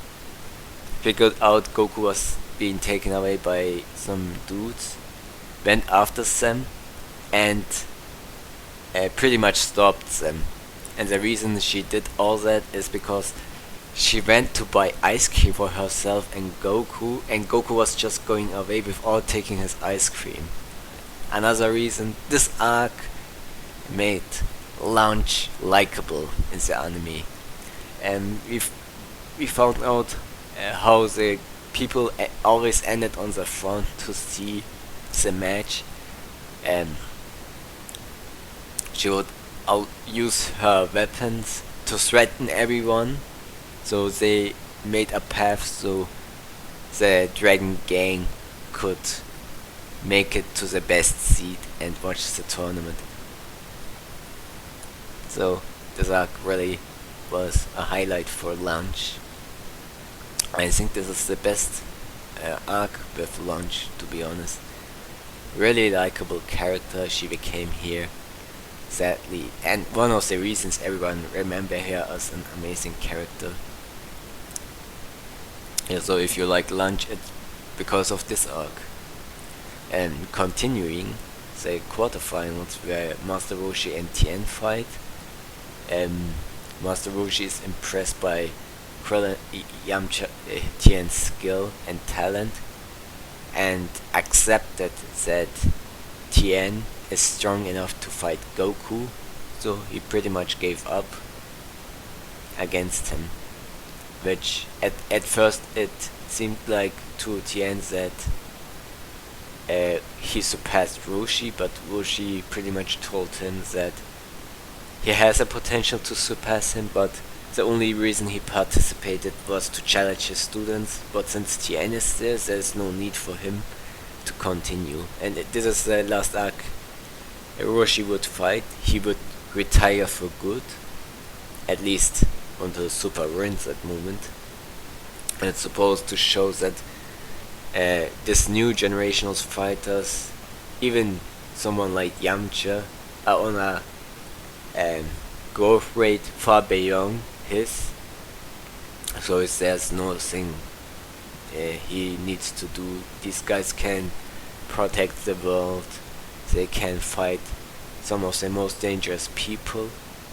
figured out Goku was being taken away by some dudes, went after them, and pretty much stopped them. And the reason she did all that is because she went to buy ice cream for herself and Goku was just going away without taking his ice cream. Another reason, this arc made Lunch likable in the anime, and we found out how the people always ended on the front to see the match, and she would use her weapons to threaten everyone, So they made a path so the Dragon Gang could make it to the best seed and watch the tournament. So this arc really was a highlight for Launch. I think this is the best arc with Launch, to be honest. Really likable character she became here, sadly, and one of the reasons everyone remember her as an amazing character. Yeah, so if you like Lunch, it's because of this arc. And continuing the quarterfinals where Master Roshi and Tien fight. Master Roshi is impressed by Yamcha Tien's skill and talent, and accepted that Tien is strong enough to fight Goku, so he pretty much gave up against him. Which at first it seemed like to Tien that he surpassed Roshi, but Roshi pretty much told him that he has a potential to surpass him, but the only reason he participated was to challenge his students. But since Tien is there's no need for him to continue. And this is the last arc Roshi would fight. He would retire for good, at least until Super wins that moment. And it's supposed to show that this new generation of fighters, even someone like Yamcha, are on a growth rate far beyond his. So there's nothing he needs to do. These guys can protect the world. They can fight some of the most dangerous people,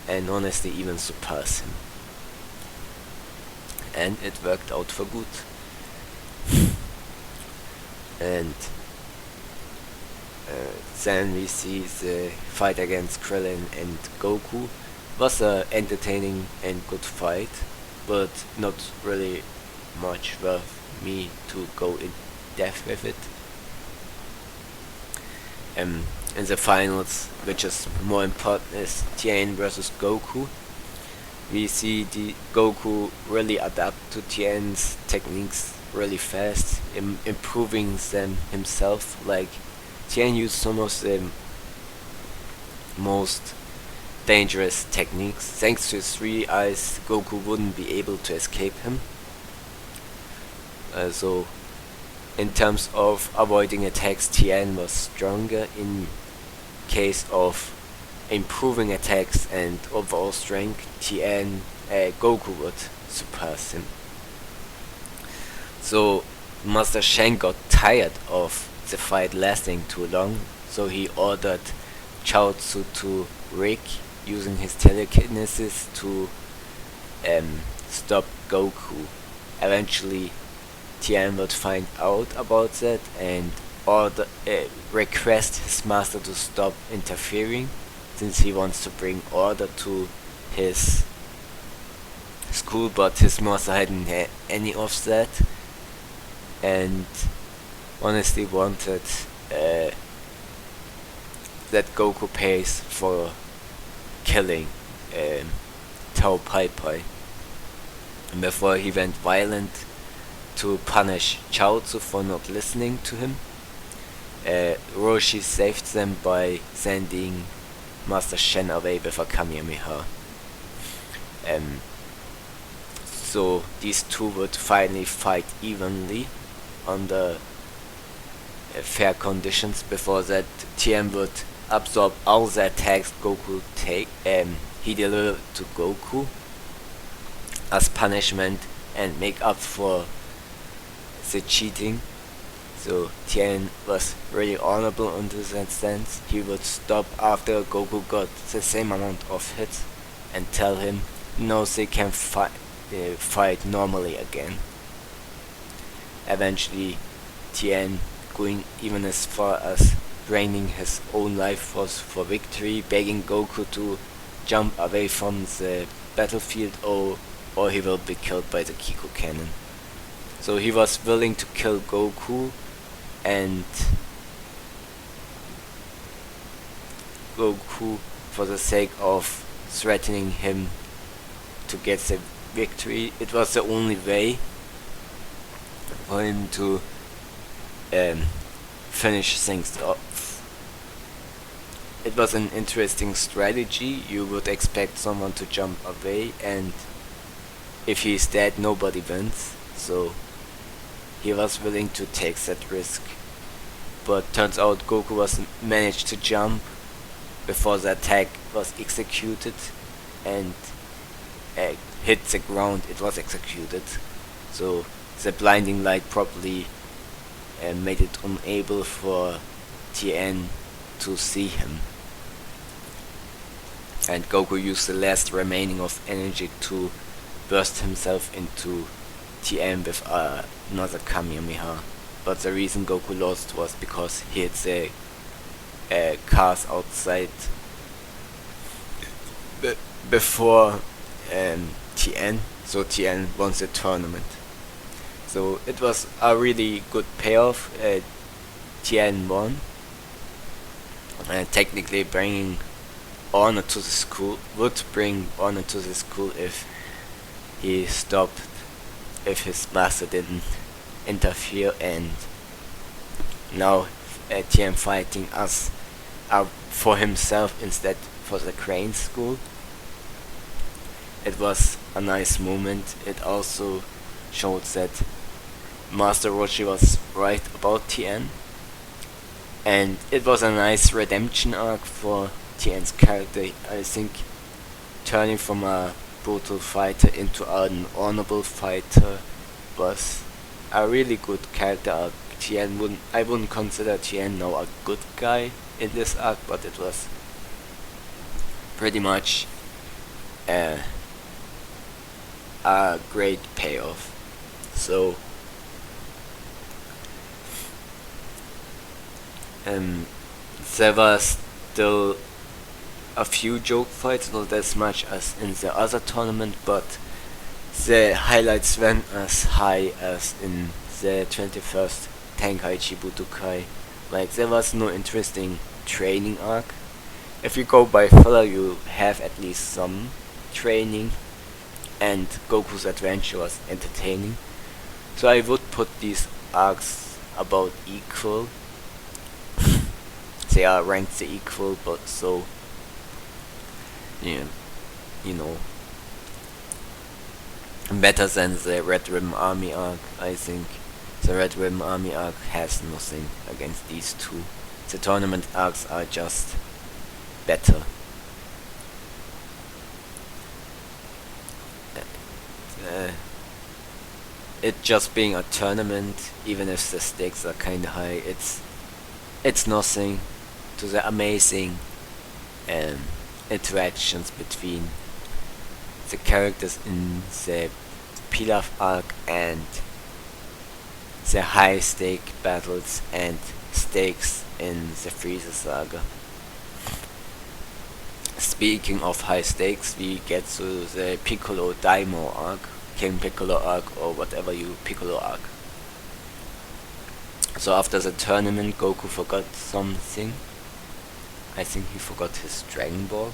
and honestly even surpass him. And it worked out for good. And then we see the fight against Krillin and Goku. Was a entertaining and good fight, but not really much worth me to go in depth with it. In the finals, which is more important, is Tien versus Goku. We see the Goku really adapt to Tien's techniques really fast, improving them himself. Like Tien used some of the most dangerous techniques. Thanks to his 3 eyes, Goku wouldn't be able to escape him. So in terms of avoiding attacks, Tien was stronger. In case of improving attacks and overall strength, Goku would surpass him. So Master Shen got tired of the fight lasting too long, so he ordered Chaozu to rig using his telekinesis to stop Goku. Eventually Tien would find out about that and request his master to stop interfering, since he wants to bring order to his school, but his master hadn't had any of that, and honestly wanted that Goku pays for killing Tao Pai Pai. And before he went violent to punish Chaozu for not listening to him, Roshi saved them by sending Master Shen away with a Kamehameha. So these two would finally fight evenly under fair conditions. Before that, Tien would absorb all the attacks Goku he delivered to Goku as punishment and make up for the cheating. So Tien was really honorable in that sense. He would stop after Goku got the same amount of hits and tell him no, they can fight normally again. Eventually Tien going even as far as draining his own life force for victory, begging Goku to jump away from the battlefield or he will be killed by the Kiko cannon. So he was willing to kill Goku, and Goku, for the sake of threatening him to get the victory. It was the only way for him to um, finish things off. It was an interesting strategy. You would expect someone to jump away, and if he's dead, nobody wins. So he was willing to take that risk. But turns out Goku was managed to jump before the attack was executed, and hit the ground. It was executed. So the blinding light probably made it unable for Tien to see him. And Goku used the last remaining of energy to burst himself into Tien with another Kamehameha. But the reason Goku lost was because he hit the cars outside before Tien, so Tien won the tournament. So it was a really good payoff. Tien won, technically bringing honor to the school, would bring honor to the school if he stopped, if his master didn't interfere. And now Tien fighting us for himself instead for the Crane School. It was a nice moment. It also showed that Master Roshi was right about Tien, and it was a nice redemption arc for Tien's character. I think turning from a brutal fighter into an honorable fighter was a really good character arc. I wouldn't consider Tien now a good guy in this arc, but it was pretty much a great payoff. So there was still a few joke fights, not as much as in the other tournament, but the highlights went as high as in the 21st Tenkaichi Budokai. Like, there was no interesting training arc. If you go by filler, you have at least some training, and Goku's adventure was entertaining. So I would put these arcs about equal. They are ranked equal, but so, yeah, you know, better than the Red Ribbon Army arc. I think the Red Ribbon Army arc has nothing against these two. The tournament arcs are just better. It just being a tournament, even if the stakes are kinda high, it's nothing to the amazing interactions between the characters in the Pilaf arc and the high stake battles and stakes in the Freeza saga. Speaking of high stakes, we get to the Piccolo Daimo arc, King Piccolo arc, or whatever you Piccolo arc. So after the tournament, Goku forgot something. I think he forgot his Dragon Ball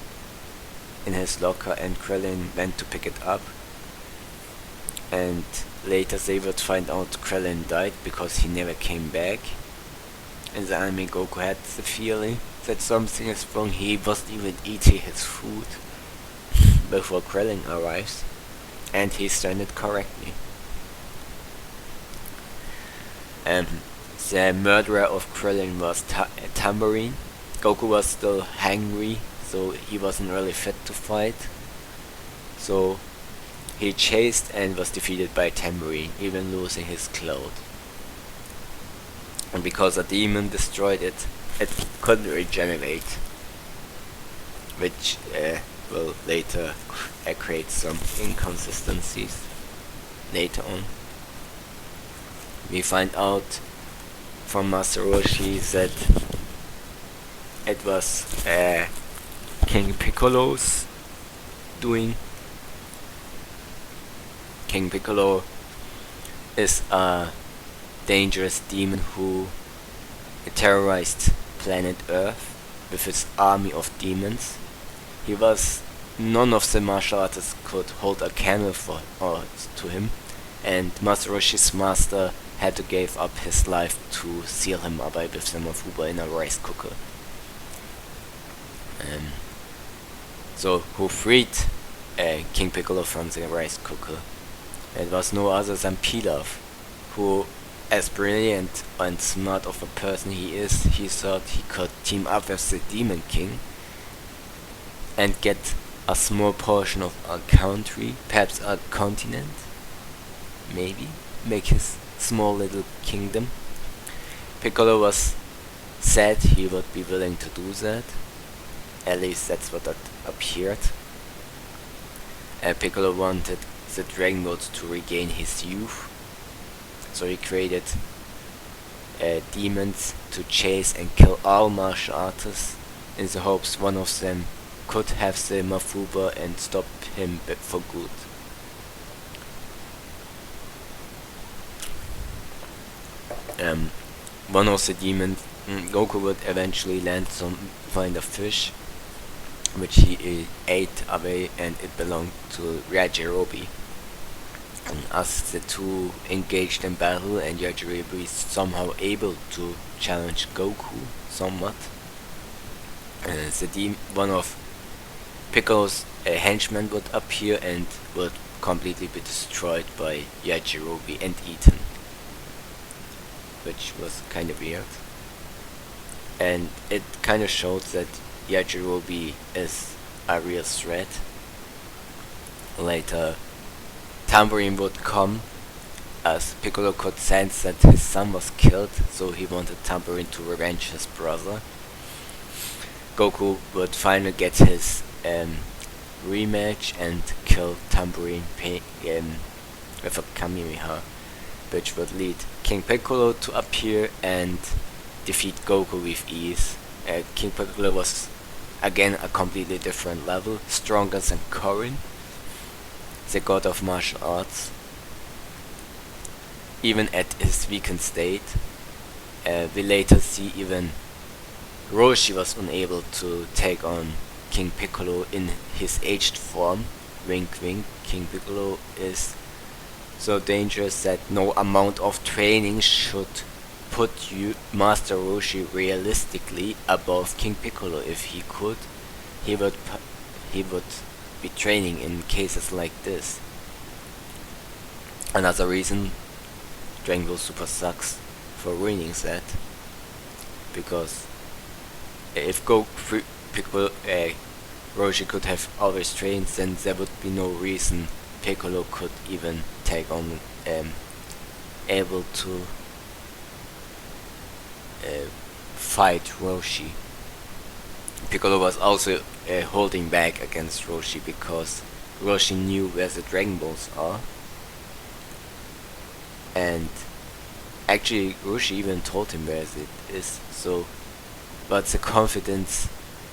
in his locker, and Krillin went to pick it up. And later they would find out Krillin died because he never came back. In the anime, Goku had the feeling that something is wrong. He wasn't even eating his food before Krillin arrives, and he standed correctly. The murderer of Krillin was Tambourine. Goku was still hungry, so he wasn't really fit to fight. So he chased and was defeated by Tambourine, even losing his cloud. And because a demon destroyed it, it couldn't regenerate, which will later create some inconsistencies later on. We find out from Master Roshi that it was King Piccolo's doing. King Piccolo is a dangerous demon who terrorized planet Earth with his army of demons. He was none of the martial artists could hold a candle to him, and Master Roshi's master had to give up his life to seal him away with the Mafuba in a rice cooker. So who freed King Piccolo from the rice cooker? It was no other than Pilaf, who, as brilliant and smart of a person he is, he thought he could team up with the Demon King and get a small portion of a country, perhaps a continent, maybe, make his small little kingdom. Piccolo was said he would be willing to do that, at least that's what appeared. Piccolo wanted the Dragon Lord to regain his youth, so he created demons to chase and kill all martial artists in the hopes one of them could have the Mafuba and stop him for good. One of the demons, Goku would eventually find a fish, which he ate away, and it belonged to Yajirobe. And as the two engaged in battle, and Yajirobe is somehow able to challenge Goku somewhat, one of Piccolo's henchmen would appear and would completely be destroyed by Yajirobe and eaten, which was kind of weird. And it kind of showed that Yajirobe is a real threat. Later, Tambourine would come, as Piccolo could sense that his son was killed, so he wanted Tambourine to revenge his brother. Goku would finally get his rematch and kill Tambourine with a Kamehameha, which would lead King Piccolo to appear and defeat Goku with ease. King Piccolo was again a completely different level, stronger than Korin, the god of martial arts. Even at his weakened state, we later see even Roshi was unable to take on King Piccolo in his aged form. Wink wink, King Piccolo is so dangerous that no amount of training should put Master Roshi realistically above King Piccolo. If he could, he would be training in cases like this. Another reason Dragon Ball Super sucks for ruining that, because if Piccolo, Roshi could have always trained, then there would be no reason Piccolo could even take on able to fight Roshi. Piccolo was also holding back against Roshi because Roshi knew where the Dragon Balls are, and actually Roshi even told him where it is. So, but the confidence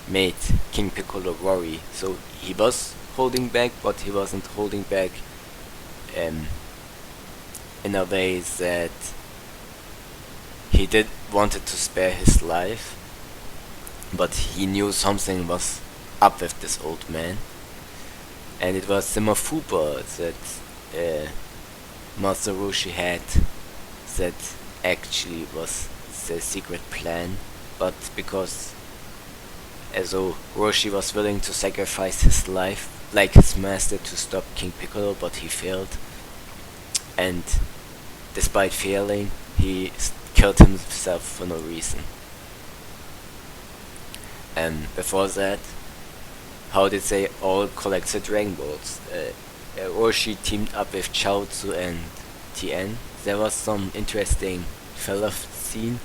made King Piccolo worry. So he was holding back, but he wasn't holding back in a way that he did wanted to spare his life, but he knew something was up with this old man, and it was the Mafuba that Master Roshi had that actually was the secret plan. But because Roshi was willing to sacrifice his life like his master to stop King Piccolo, but he failed, and despite failing he killed himself for no reason. And before that, how did they all collect the Dragon Balls? Roshi teamed up with Chaozu and Tien. There was some interesting Pilaf scene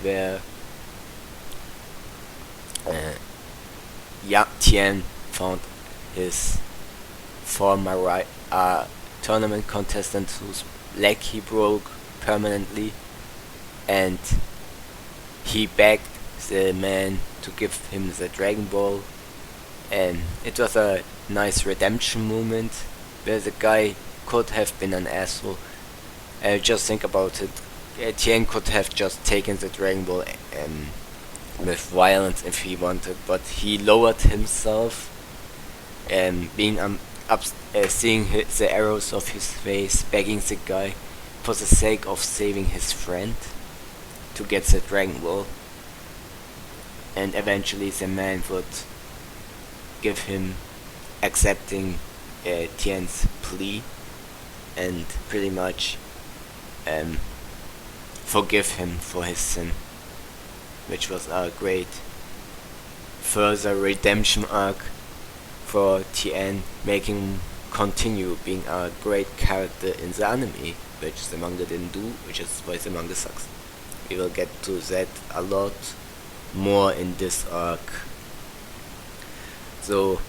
where Tien found his former tournament contestant whose leg he broke permanently, and he begged the man to give him the Dragon Ball, and it was a nice redemption moment where the guy could have been an asshole. Just think about it. Tien could have just taken the Dragon Ball with violence if he wanted, but he lowered himself being seeing the arrows of his face, begging the guy for the sake of saving his friend to get the Dragon Ball, and eventually the man would give him accepting Tien's plea and pretty much forgive him for his sin, which was a great further redemption arc for Tien, making him continue being a great character in the anime, which the manga didn't do, which is why the manga sucks. We will get to that a lot more in this arc. So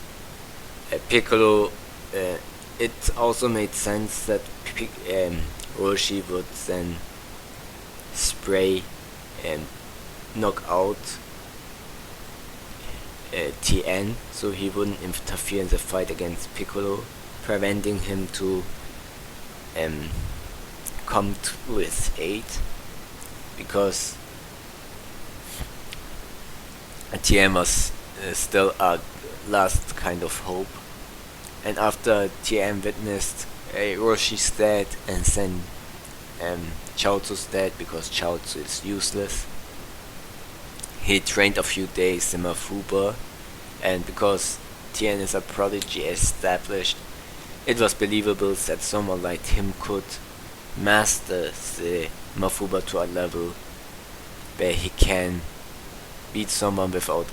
Piccolo, it also made sense that Roshi would then spray and knock out Tien, so he wouldn't interfere in the fight against Piccolo, preventing him to come to his aid, because Tien was still a last kind of hope. And after Tien witnessed Roshi's dead and then Chaozu's dead because Chaozu is useless, he trained a few days in Mafuba, and because Tien is a prodigy established, it was believable that someone like him could master the Mafuba to a level where he can beat someone without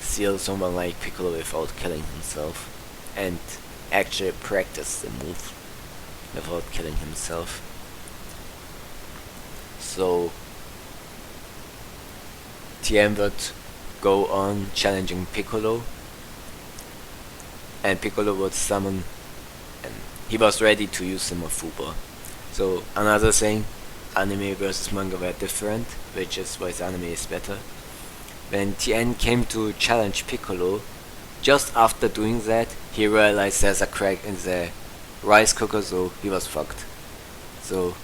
seal someone like Piccolo without killing himself, and actually practice the move without killing himself. So Tien would go on challenging Piccolo, and Piccolo would summon, and he was ready to use the Mafuba. So another thing, anime versus manga were different, which is why the anime is better. When Tien came to challenge Piccolo, just after doing that, he realized there's a crack in the rice cooker, so he was fucked. So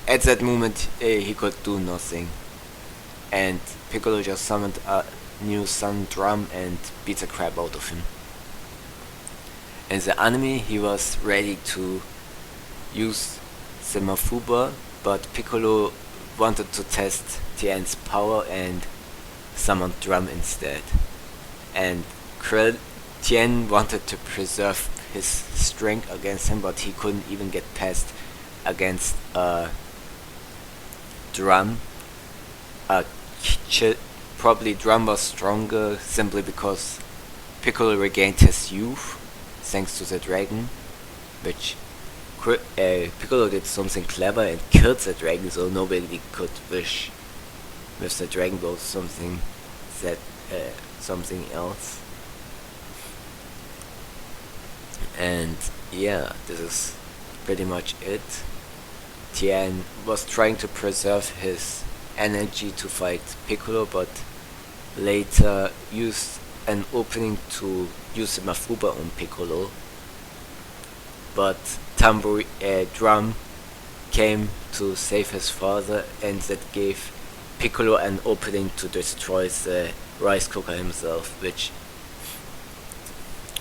at that moment he could do nothing, and Piccolo just summoned a new Sun Drum and beat the crap out of him. In the anime, he was ready to use the Mafuba, but Piccolo wanted to test Tien's power and summoned Drum instead. And Tien wanted to preserve his strength against him, but he couldn't even get past against Drum. Probably Drum was stronger simply because Piccolo regained his youth thanks to the dragon, which Piccolo did something clever and killed the dragon, so nobody could wish with the Dragon Ball something else. And yeah, this is pretty much it. Tien was trying to preserve his energy to fight Piccolo, but later used an opening to use the Mafuba on Piccolo, but Drum came to save his father, and that gave Piccolo an opening to destroy the rice cooker himself, which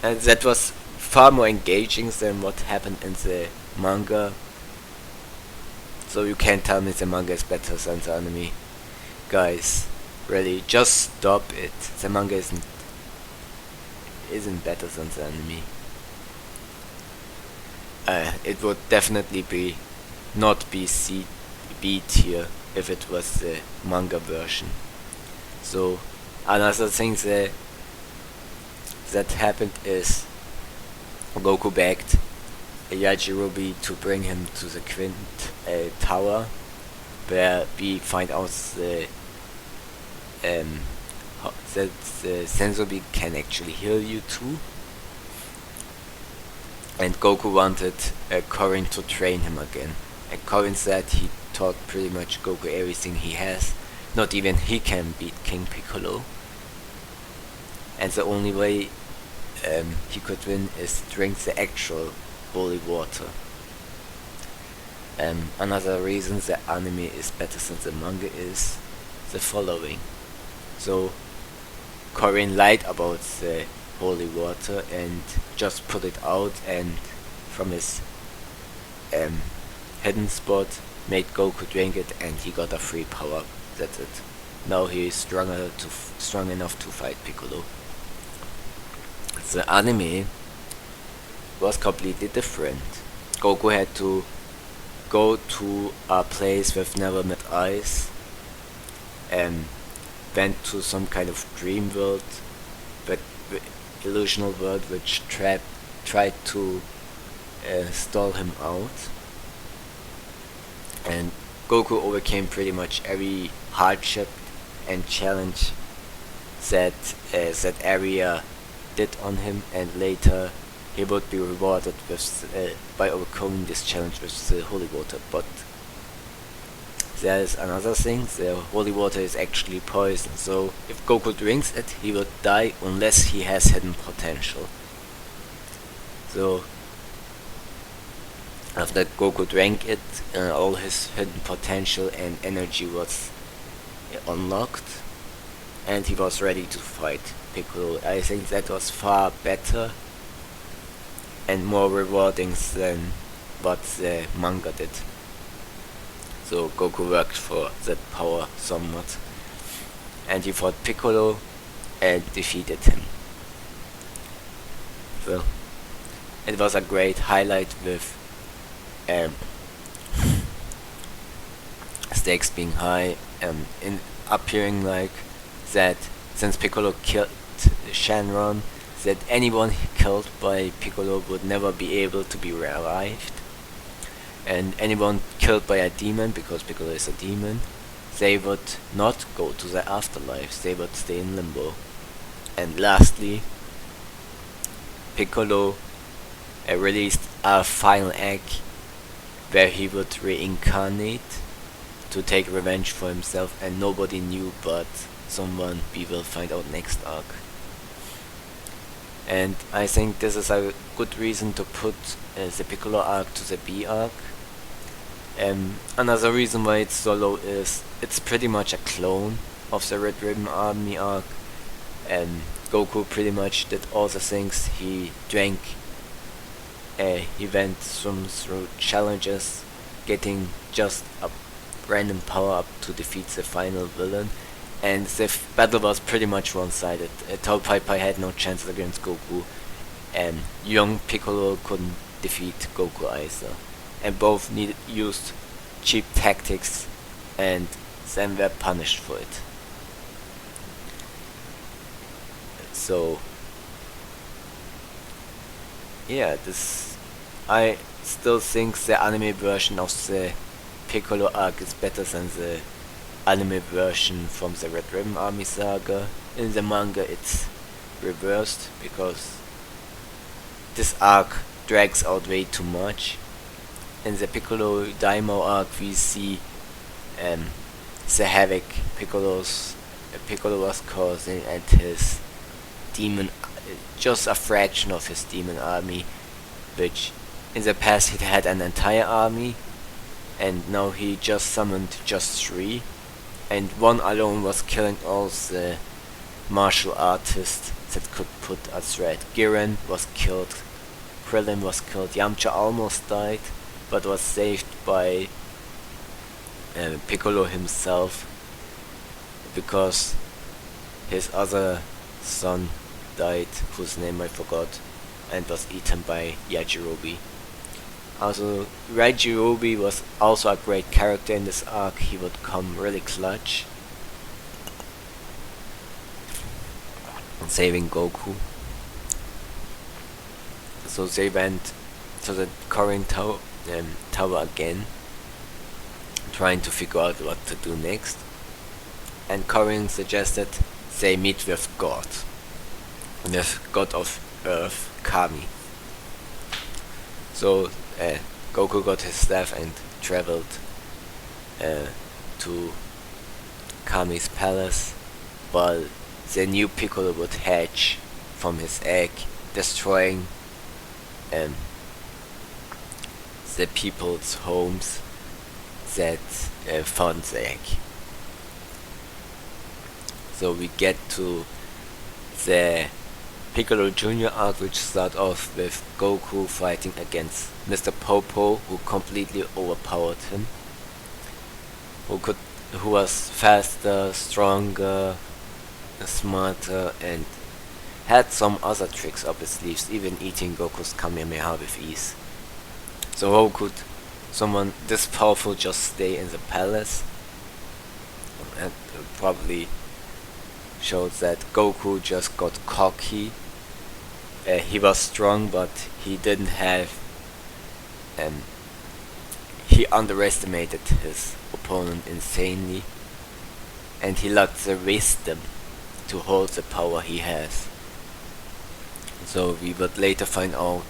that was far more engaging than what happened in the manga. So you can't tell me the manga is better than the anime. Guys, really, just stop it. The manga isn't better than the anime. It would definitely be not be B tier if it was the manga version. So another thing that happened is Goku begged Yajirobe to bring him to the Quint Tower, where we find out that the Sensobi can actually heal you too. And Goku wanted Korin to train him again. And Korin said he taught pretty much Goku everything he has. Not even he can beat King Piccolo. And the only way he could win is drink the actual holy water. Another reason the anime is better than the manga is the following. So Korin lied about the holy water and just put it out, and from his um, hidden spot made Goku drink it, and he got a free power. That's it. Now he is strong enough to fight Piccolo. The anime was completely different. Goku had to go to a place with never met ice, and went to some kind of dream world, but illusional world, which tried to stall him out. And Goku overcame pretty much every hardship and challenge that area did on him, and later he would be rewarded with by overcoming this challenge with the holy water. But there is another thing: the holy water is actually poison. So if Goku drinks it, he will die unless he has hidden potential. So after Goku drank it, all his hidden potential and energy was unlocked, and he was ready to fight Piccolo. I think that was far better and more rewarding than what the manga did. So Goku worked for that power somewhat, and he fought Piccolo and defeated him. So it was a great highlight with stakes being high, in appearing like that since Piccolo killed Shenron, that anyone killed by Piccolo would never be able to be revived, and anyone killed by a demon, because Piccolo is a demon, they would not go to the afterlife, they would stay in limbo. And lastly, Piccolo released a final egg where he would reincarnate to take revenge for himself, and nobody knew but someone we will find out next arc. And I think this is a good reason to put the Piccolo arc to the B arc. Another reason why it's so low is it's pretty much a clone of the Red Ribbon Army arc, and Goku pretty much did all the things. He drank, he went through challenges, getting just a random power up to defeat the final villain, and the battle was pretty much one-sided. Tao Pai Pai had no chance against Goku, and young Piccolo couldn't defeat Goku either, and both used cheap tactics and then were punished for it. So yeah, I still think the anime version of the Piccolo arc is better than the anime version from the Red Ribbon Army saga. In the manga it's reversed, because this arc drags out way too much. In the Piccolo Daimao arc we see the havoc Piccolo was causing, and his demon, just a fraction of his demon army, which in the past he had an entire army, and now he just summoned just 3, and one alone was killing all the martial artists that could put a threat. Giran was killed, Krillin was killed, Yamcha almost died, but was saved by Piccolo himself, because his other son died, whose name I forgot, and was eaten by Yajirobe. Also, Yajirobe was also a great character in this arc. He would come really clutch, saving Goku. So they went to the Korin tower again, trying to figure out what to do next, and Korin suggested they meet with God of Earth, Kami. So Goku got his staff and traveled to Kami's palace, while the new Piccolo would hatch from his egg, destroying the people's homes that found the egg. So we get to the Piccolo Jr. arc, which start off with Goku fighting against Mr. Popo, who completely overpowered him, who could, who was faster, stronger, smarter, and had some other tricks up his sleeves, even eating Goku's Kamehameha with ease. So how could someone this powerful just stay in the palace? And probably shows that Goku just got cocky. He was strong, but he didn't have. He underestimated his opponent insanely, and he lacked the wisdom to hold the power he has. So we would later find out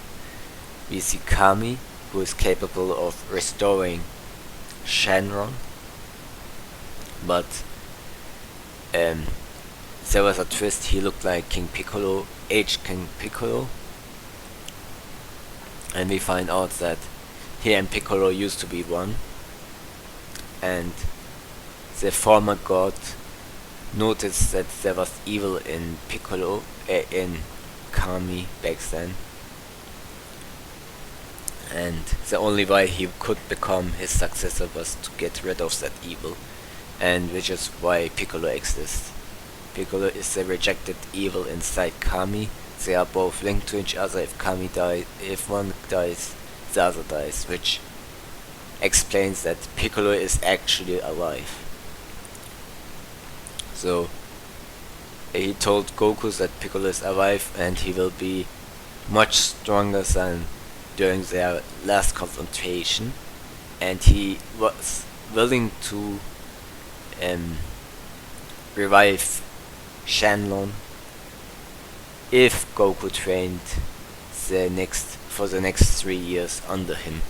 we see Kami, who is capable of restoring Shenron, but there was a twist. He looked like King Piccolo, aged King Piccolo, and we find out that he and Piccolo used to be one, and the former god noticed that there was evil in Piccolo, in Kami back then, and the only way he could become his successor was to get rid of that evil, and which is why Piccolo exists. Piccolo is the rejected evil inside Kami. They are both linked to each other. If one dies, the other dies, which explains that Piccolo is actually alive. So he told Goku that Piccolo is alive and he will be much stronger than during their last confrontation, and he was willing to revive Shenlong if Goku trained for the next 3 years under him,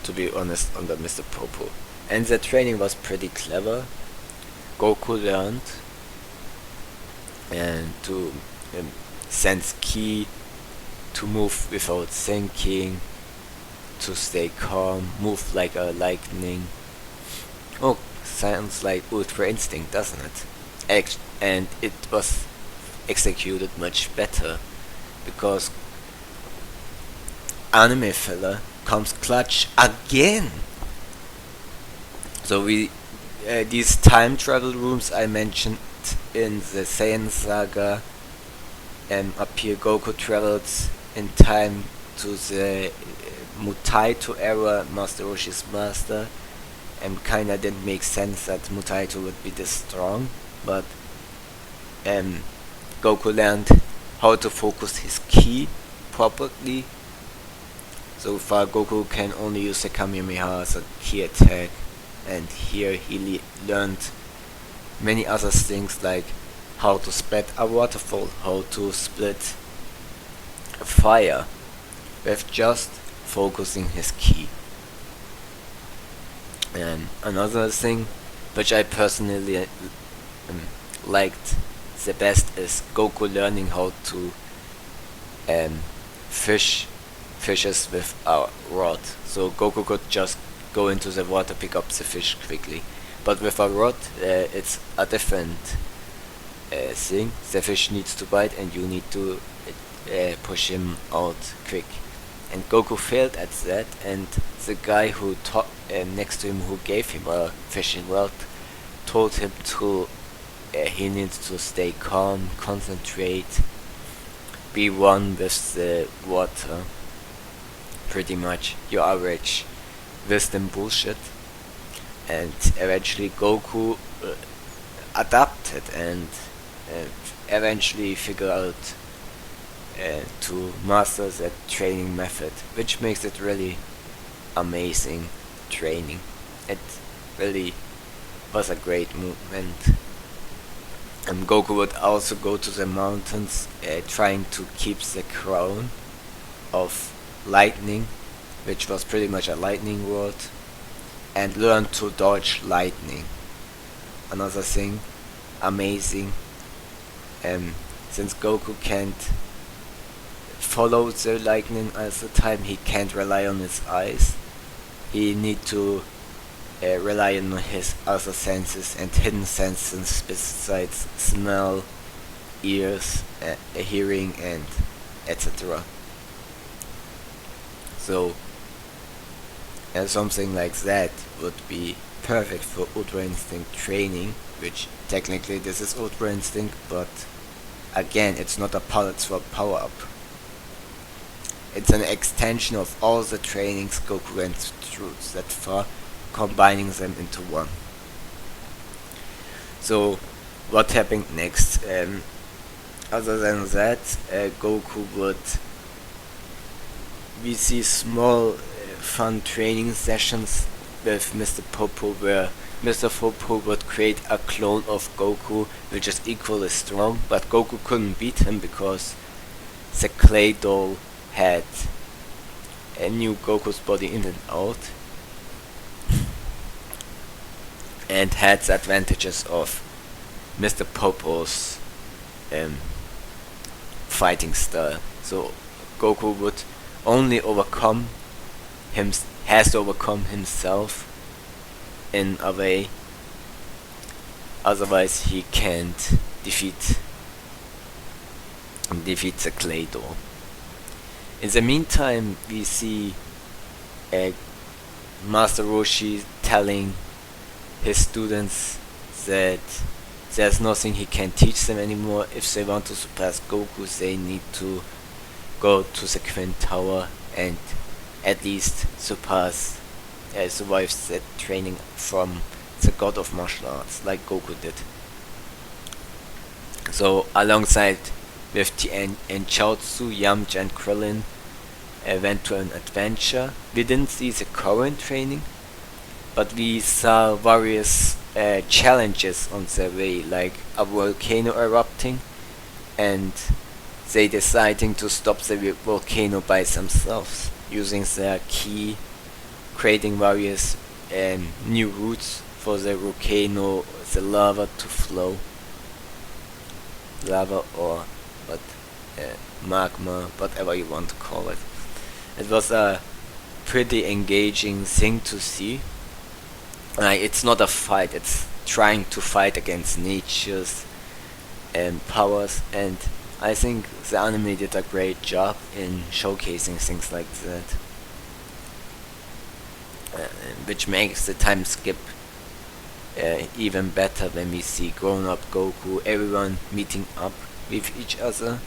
to be honest, under Mr. Popo. And the training was pretty clever. Goku learned to sense ki, to move without thinking, to stay calm, move like a lightning. Oh, sounds like Ultra Instinct, doesn't it? And it was executed much better, because anime fella comes clutch again. So these time travel rooms I mentioned in the Saiyan Saga, appear. Goku travels in time to the Mutaito era, Master Roshi's master, and kinda didn't make sense that Mutaito would be this strong, but Goku learned how to focus his ki properly. So far Goku can only use the Kamehameha as a ki attack, and here he learned many other things, like how to spread a waterfall, how to split a fire with just focusing his ki. And another thing which I personally liked the best is Goku learning how to fish fishes with a rod. So Goku could just go into the water, pick up the fish quickly. But with a rod, it's a different thing. The fish needs to bite and you need to push him out quick. And Goku failed at that, and the guy who next to him, who gave him a fishing rod, told him to he needs to stay calm, concentrate, be one with the water. Pretty much your average wisdom bullshit. And eventually Goku adapted and eventually figured out to master that training method, which makes it really amazing training. It really was a great movement. And Goku would also go to the mountains, trying to keep the crown of lightning, which was pretty much a lightning rod, and learn to dodge lightning. Another thing amazing, since Goku can't follow the lightning all the time, he can't rely on his eyes. He need to rely on his other senses and hidden senses besides smell, ears, a hearing, and etc. So something like that would be perfect for Ultra Instinct training, which technically this is Ultra Instinct, but again, it's not a palette swap power-up. It's an extension of all the trainings Goku went through that far, combining them into one. So, what happened next? Other than that, Goku would... We see small fun training sessions with Mr. Popo where Mr. Popo would create a clone of Goku which is equally strong, but Goku couldn't beat him because the clay doll had a new Goku's body in and out and had the advantages of Mr. Popo's fighting style. So Goku would only has to overcome himself in a way, otherwise he can't defeat the clay doll. In the meantime, we see Master Roshi telling his students that there's nothing he can teach them anymore. If they want to surpass Goku, they need to go to the Queen Tower and at least survive that training from the god of martial arts, like Goku did. So alongside with Tien and Chaozu, Yamcha and Krillin went to an adventure. We didn't see the current training, but we saw various challenges on their way, like a volcano erupting and they deciding to stop the volcano by themselves, using their ki, creating various new routes for the volcano, the lava to flow. Lava or what, magma, whatever you want to call it. It was a pretty engaging thing to see. It's not a fight, it's trying to fight against nature's powers, and I think the anime did a great job in showcasing things like that, which makes the time skip even better when we see grown-up Goku, everyone meeting up with each other,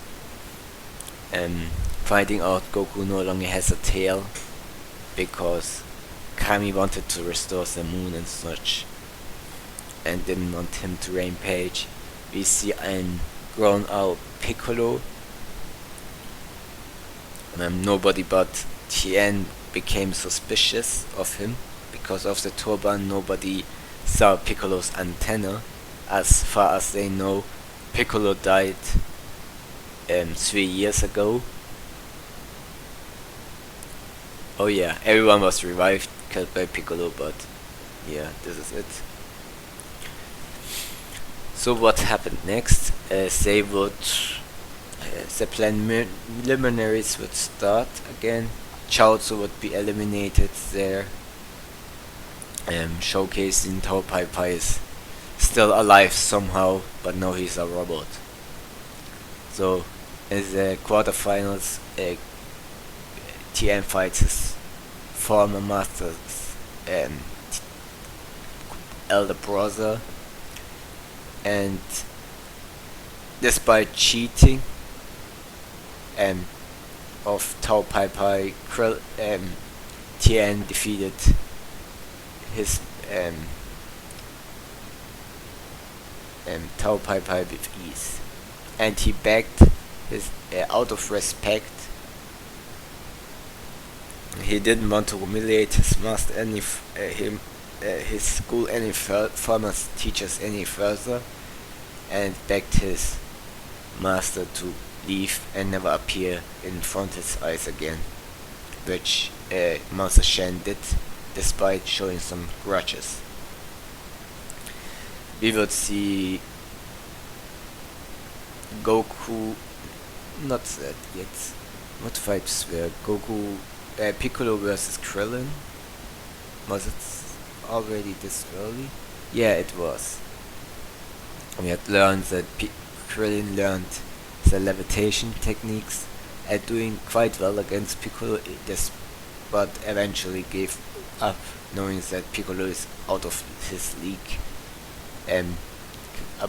finding out Goku no longer has a tail because Kami wanted to restore the moon and such and didn't want him to rampage. We see a grown-out Piccolo. Nobody but Tien became suspicious of him because of the turban. Nobody saw Piccolo's antenna. As far as they know, Piccolo died 3 years ago. Oh yeah, everyone was revived, killed by Piccolo, but yeah, this is it. So what happened next? They would, the preliminaries would start again. Chaozu would be eliminated there, showcasing how Pai Pai is still alive somehow, but now he's a robot. So in the quarterfinals, Tien fights his former master's elder brother, and despite cheating of Tao Pai Pai, Tien defeated his Tao Pai Pai with ease, and he begged his out of respect. He didn't want to humiliate his master his school any former teachers any further, and begged his master to leave and never appear in front of his eyes again, which Master Shen did, despite showing some grudges. We would see Goku, not that yet. What fights were Goku, Piccolo versus Krillin? Was it already this early? Yeah, it was. We had learned that Krillin learned the levitation techniques and doing quite well against Piccolo, but eventually gave up knowing that Piccolo is out of his league. Um,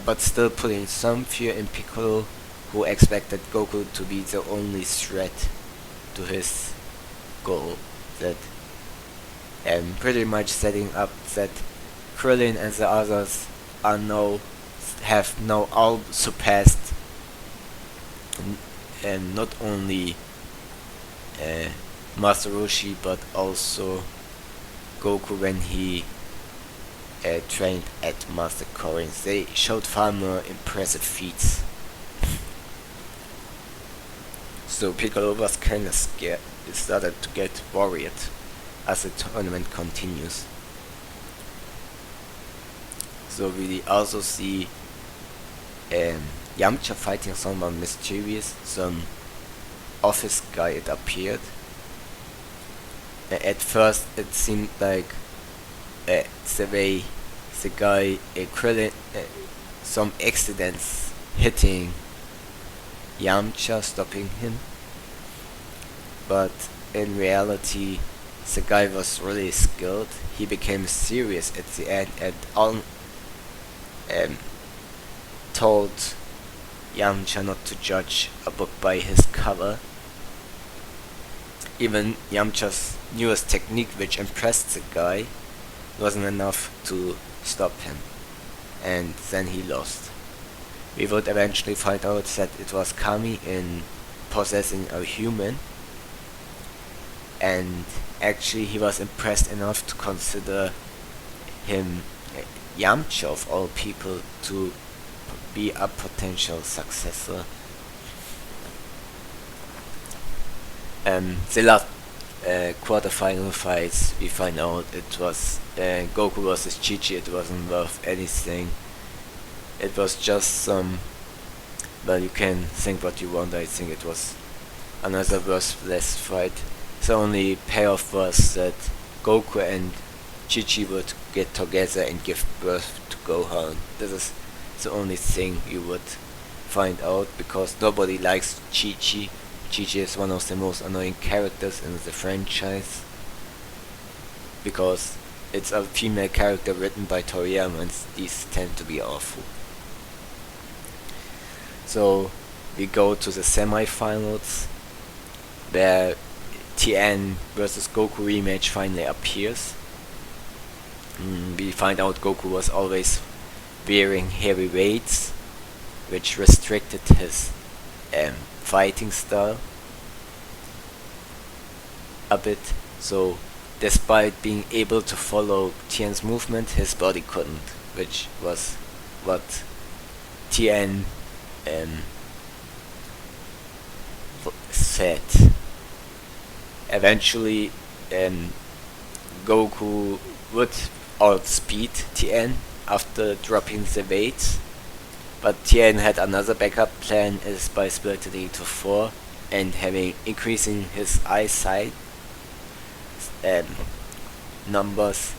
but still putting some fear in Piccolo, who expected Goku to be the only threat to his goal. That pretty much setting up that Krillin and the others have now all surpassed not only Master Roshi but also Goku when he trained at Master Corins. They showed far more impressive feats. So Piccolo was kinda scared. He started to get worried as the tournament continues. So we also see Yamcha fighting someone mysterious, some office guy it appeared. At first it seemed like the way the guy Krillin, some accidents hitting Yamcha, stopping him, but in reality the guy was really skilled. He became serious at the end and told Yamcha not to judge a book by his cover. Even Yamcha's newest technique, which impressed the guy, wasn't enough to stop him, and then he lost. We would eventually find out that it was Kami in possessing a human, and actually he was impressed enough to consider him, Yamcha of all people, to be a potential successor. The last quarterfinal fights, we find out it was Goku versus Chi-Chi. It wasn't worth anything. It was just some, well, you can think what you want. I think it was another worthless fight. The only payoff was that Goku and Chi-Chi would get together and give birth to Gohan. This is the only thing you would find out, because nobody likes Chi-Chi. Chi-Chi is one of the most annoying characters in the franchise, because it's a female character written by Toriyama, and these tend to be awful. So we go to the semi-finals, where Tien versus Goku rematch finally appears. We find out Goku was always wearing heavy weights, which restricted his fighting style a bit. So despite being able to follow Tien's movement, his body couldn't, which was what Tien said. Eventually Goku would outspeed Tien after dropping the weights, but Tien had another backup plan, is by splitting it into 4 and increasing his eyesight numbers,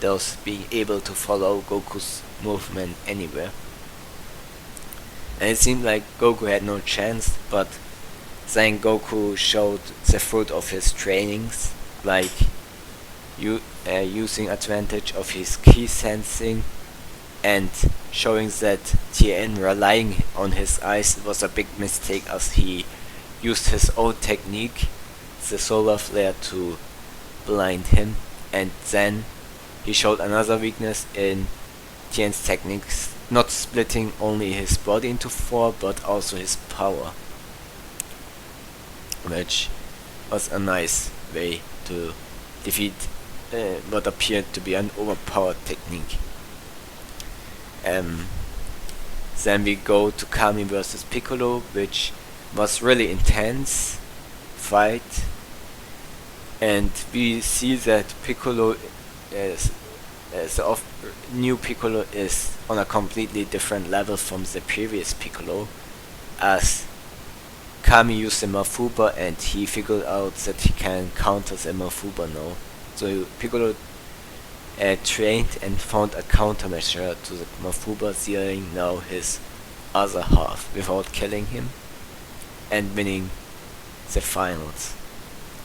thus being able to follow Goku's movement anywhere. And it seemed like Goku had no chance, but then Goku showed the fruit of his trainings, like using advantage of his ki sensing and showing that Tien relying on his eyes was a big mistake, as he used his own technique, the solar flare, to blind him, and then he showed another weakness in Tien's techniques, not splitting only his body into 4 but also his power, which was a nice way to defeat what appeared to be an overpowered technique. Then we go to Kami versus Piccolo, which was really intense fight, and we see that Piccolo new Piccolo is on a completely different level from the previous Piccolo, as Kami used the Mafuba and he figured out that he can counter the Mafuba now. So Piccolo trained and found a countermeasure to the Mafuba, sealing now his other half without killing him and winning the finals,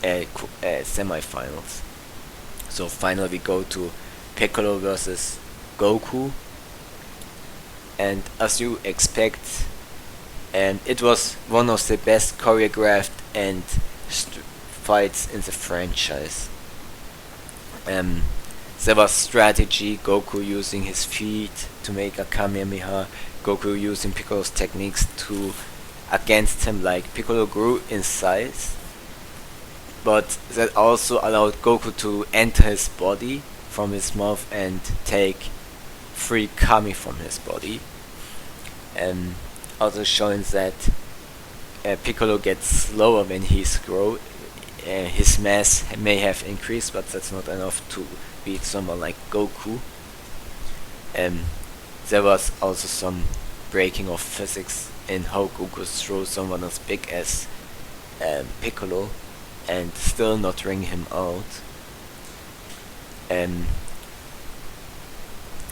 semi-finals. So finally we go to Piccolo versus Goku, and as you expect, it was one of the best choreographed and fights in the franchise. There was strategy, Goku using his feet to make a Kamehameha, Goku using Piccolo's techniques to against him, like Piccolo grew in size, but that also allowed Goku to enter his body from his mouth and take free Kami from his body. Also showing that Piccolo gets slower when he's grown. His mass may have increased, but that's not enough to beat someone like Goku. There was also some breaking of physics in how Goku throws someone as big as Piccolo and still not ring him out.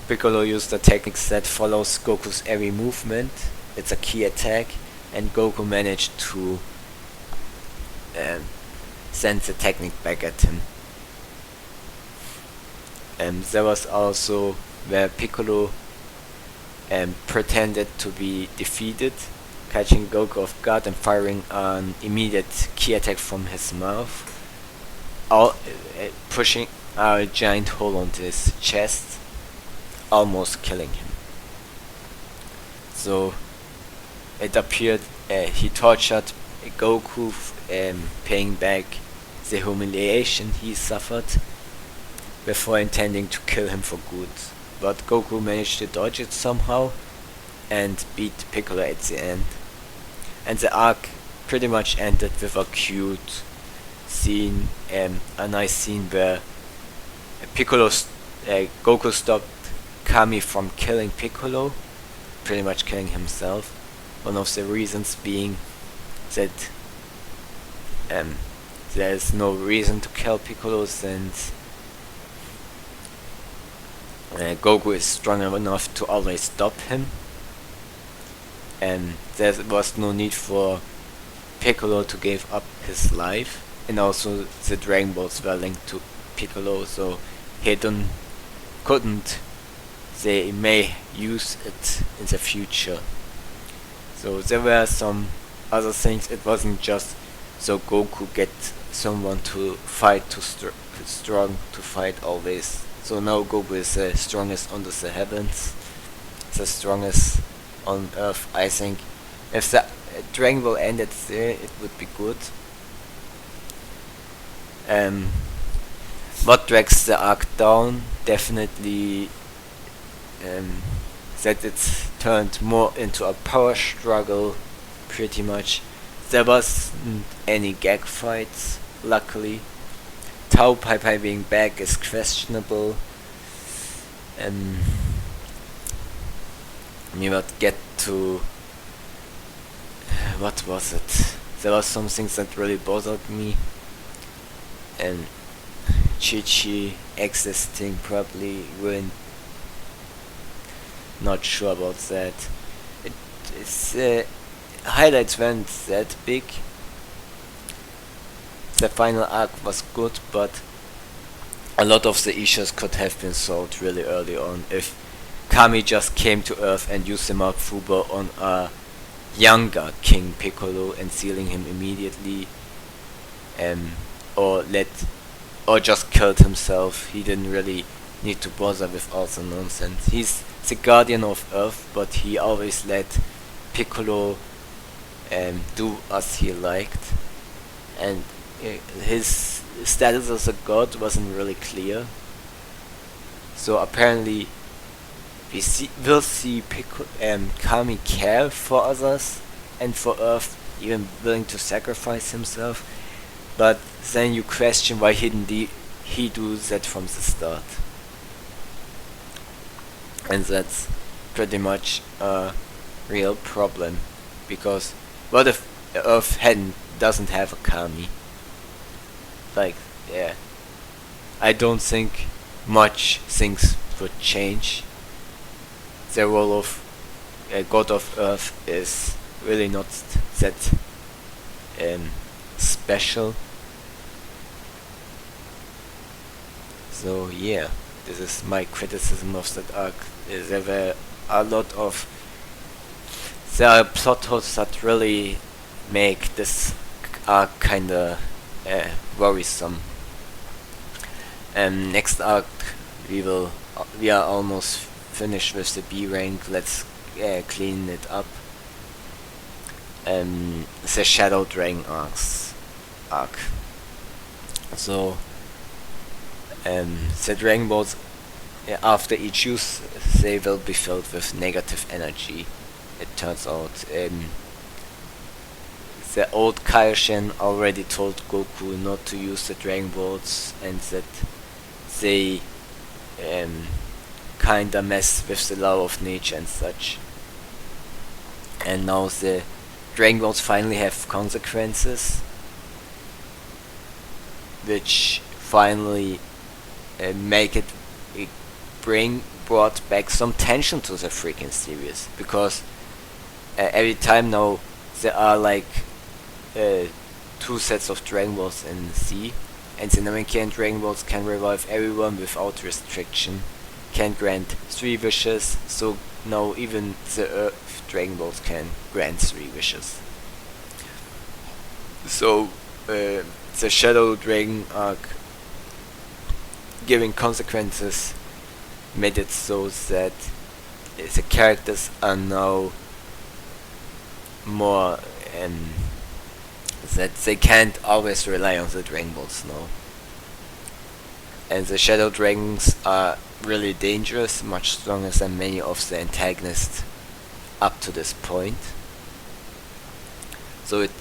Piccolo used a technique that follows Goku's every movement. It's a key attack, and Goku managed to send the technique back at him. There was also where Piccolo pretended to be defeated, catching Goku off guard and firing an immediate key attack from his mouth, pushing a giant hole onto his chest, almost killing him. So it appeared he tortured Goku, paying back the humiliation he suffered before intending to kill him for good. But Goku managed to dodge it somehow and beat Piccolo at the end. And the arc pretty much ended with a cute scene, a nice scene where Goku stopped Kami from killing Piccolo, pretty much killing himself. One of the reasons being that there's no reason to kill Piccolo since Goku is strong enough to always stop him, and there was no need for Piccolo to give up his life, and also the Dragon Balls were linked to Piccolo, so he couldn't. They may use it in the future. So there were some other things. It wasn't just so Goku get someone to fight too strong to fight always. So now Goku is the strongest under the heavens, the strongest on Earth. I think if the Dragon Ball ended there, it would be good. What drags the arc down? Definitely that it's turned more into a power struggle, pretty much. There wasn't any gag fights, luckily. Tao Pai Pai being back is questionable. We would get to what was it? There was some things that really bothered me, and Chi-Chi existing probably ruined. Not sure about that. It's highlights weren't that big. The final arc was good, but a lot of the issues could have been solved really early on if Kami just came to Earth and used the Mount Fuba on a younger King Piccolo and sealing him immediately, or just killed himself. He didn't really need to bother with all the nonsense. He's the guardian of Earth, but he always let Piccolo do as he liked, and his status as a god wasn't really clear. So apparently we'll see Kami care for others and for Earth, even willing to sacrifice himself, but then you question why didn't he do that from the start. And that's pretty much a real problem, because what if Earth doesn't have a Kami? Like, yeah, I don't think much things would change. The role of God of Earth is really not that special. So yeah, this is my criticism of that arc. There were a lot of there are plot holes that really make this arc kinda worrisome. Next arc we are almost finished with the B rank. Let's clean it up. The Shadow Dragon arc. So the Dragon Balls, after each use, they will be filled with negative energy. It turns out the old Kaioken already told Goku not to use the Dragon Balls, and that they kinda mess with the law of nature and such. And now the Dragon Balls finally have consequences, which finally make it brought back some tension to the freaking series, because every time now there are like 2 sets of Dragon Balls in the sea, and the Namekian Dragon Balls can revive everyone without restriction, can grant 3 wishes, so now even the Earth Dragon Balls can grant 3 wishes. So the Shadow Dragon arc giving consequences made it so that the characters are now more that they can't always rely on the Dragon Balls now. And the Shadow Dragons are really dangerous, much stronger than many of the antagonists up to this point. So it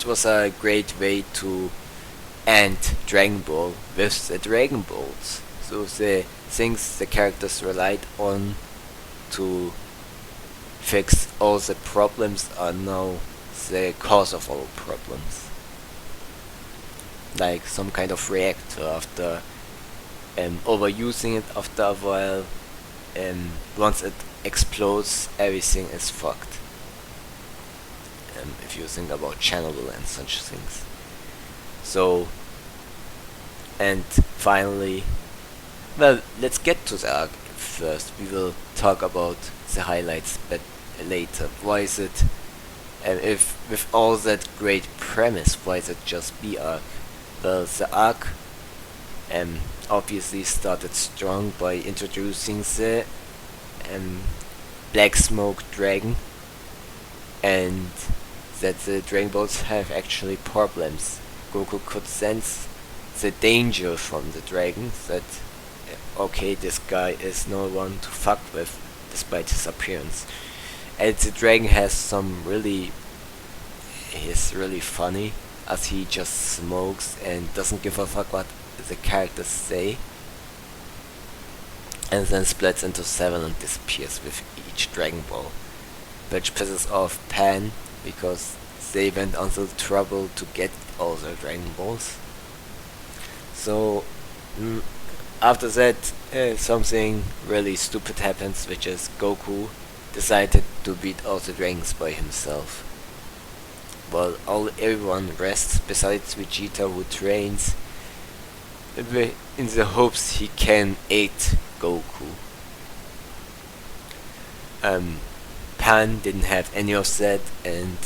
was a great way to end Dragon Ball with the Dragon Balls. So the things the characters relied on to fix all the problems are now the cause of all problems. Like some kind of reactor, after overusing it after a while, once it explodes, everything is fucked. If you think about Chernobyl and such things. So, and finally, well, let's get to the arc first. We will talk about the highlights but later. Why is it, if with all that great premise, why is it just B arc? Well, the arc obviously started strong by introducing the Black Smoke Dragon, and that the Dragon Balls have actually problems. Goku could sense the danger from the dragon, that okay, this guy is no one to fuck with despite his appearance. And the dragon has some he's really funny, as he just smokes and doesn't give a fuck what the characters say, and then splits into 7 and disappears with each Dragon Ball, which pisses off Pan, because they went until trouble to get all the Dragon Balls. So after that, something really stupid happens, which is Goku decided to beat all the dragons by himself, while everyone rests besides Vegeta, who trains in the hopes he can aid Goku. Pan didn't have any of that and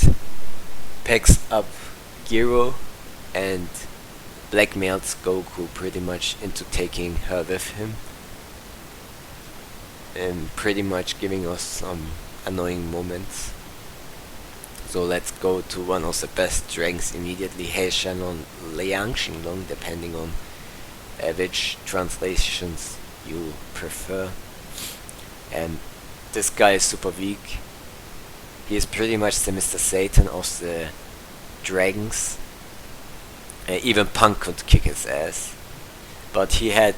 picks up Giro and blackmails Goku pretty much into taking her with him, and pretty much giving us some annoying moments. So let's go to one of the best dragons immediately, Heishan on Liang Xinglong, depending on which translations you prefer. And this guy is super weak. He is pretty much the Mr. Satan of the dragons. Even Punk could kick his ass. But he had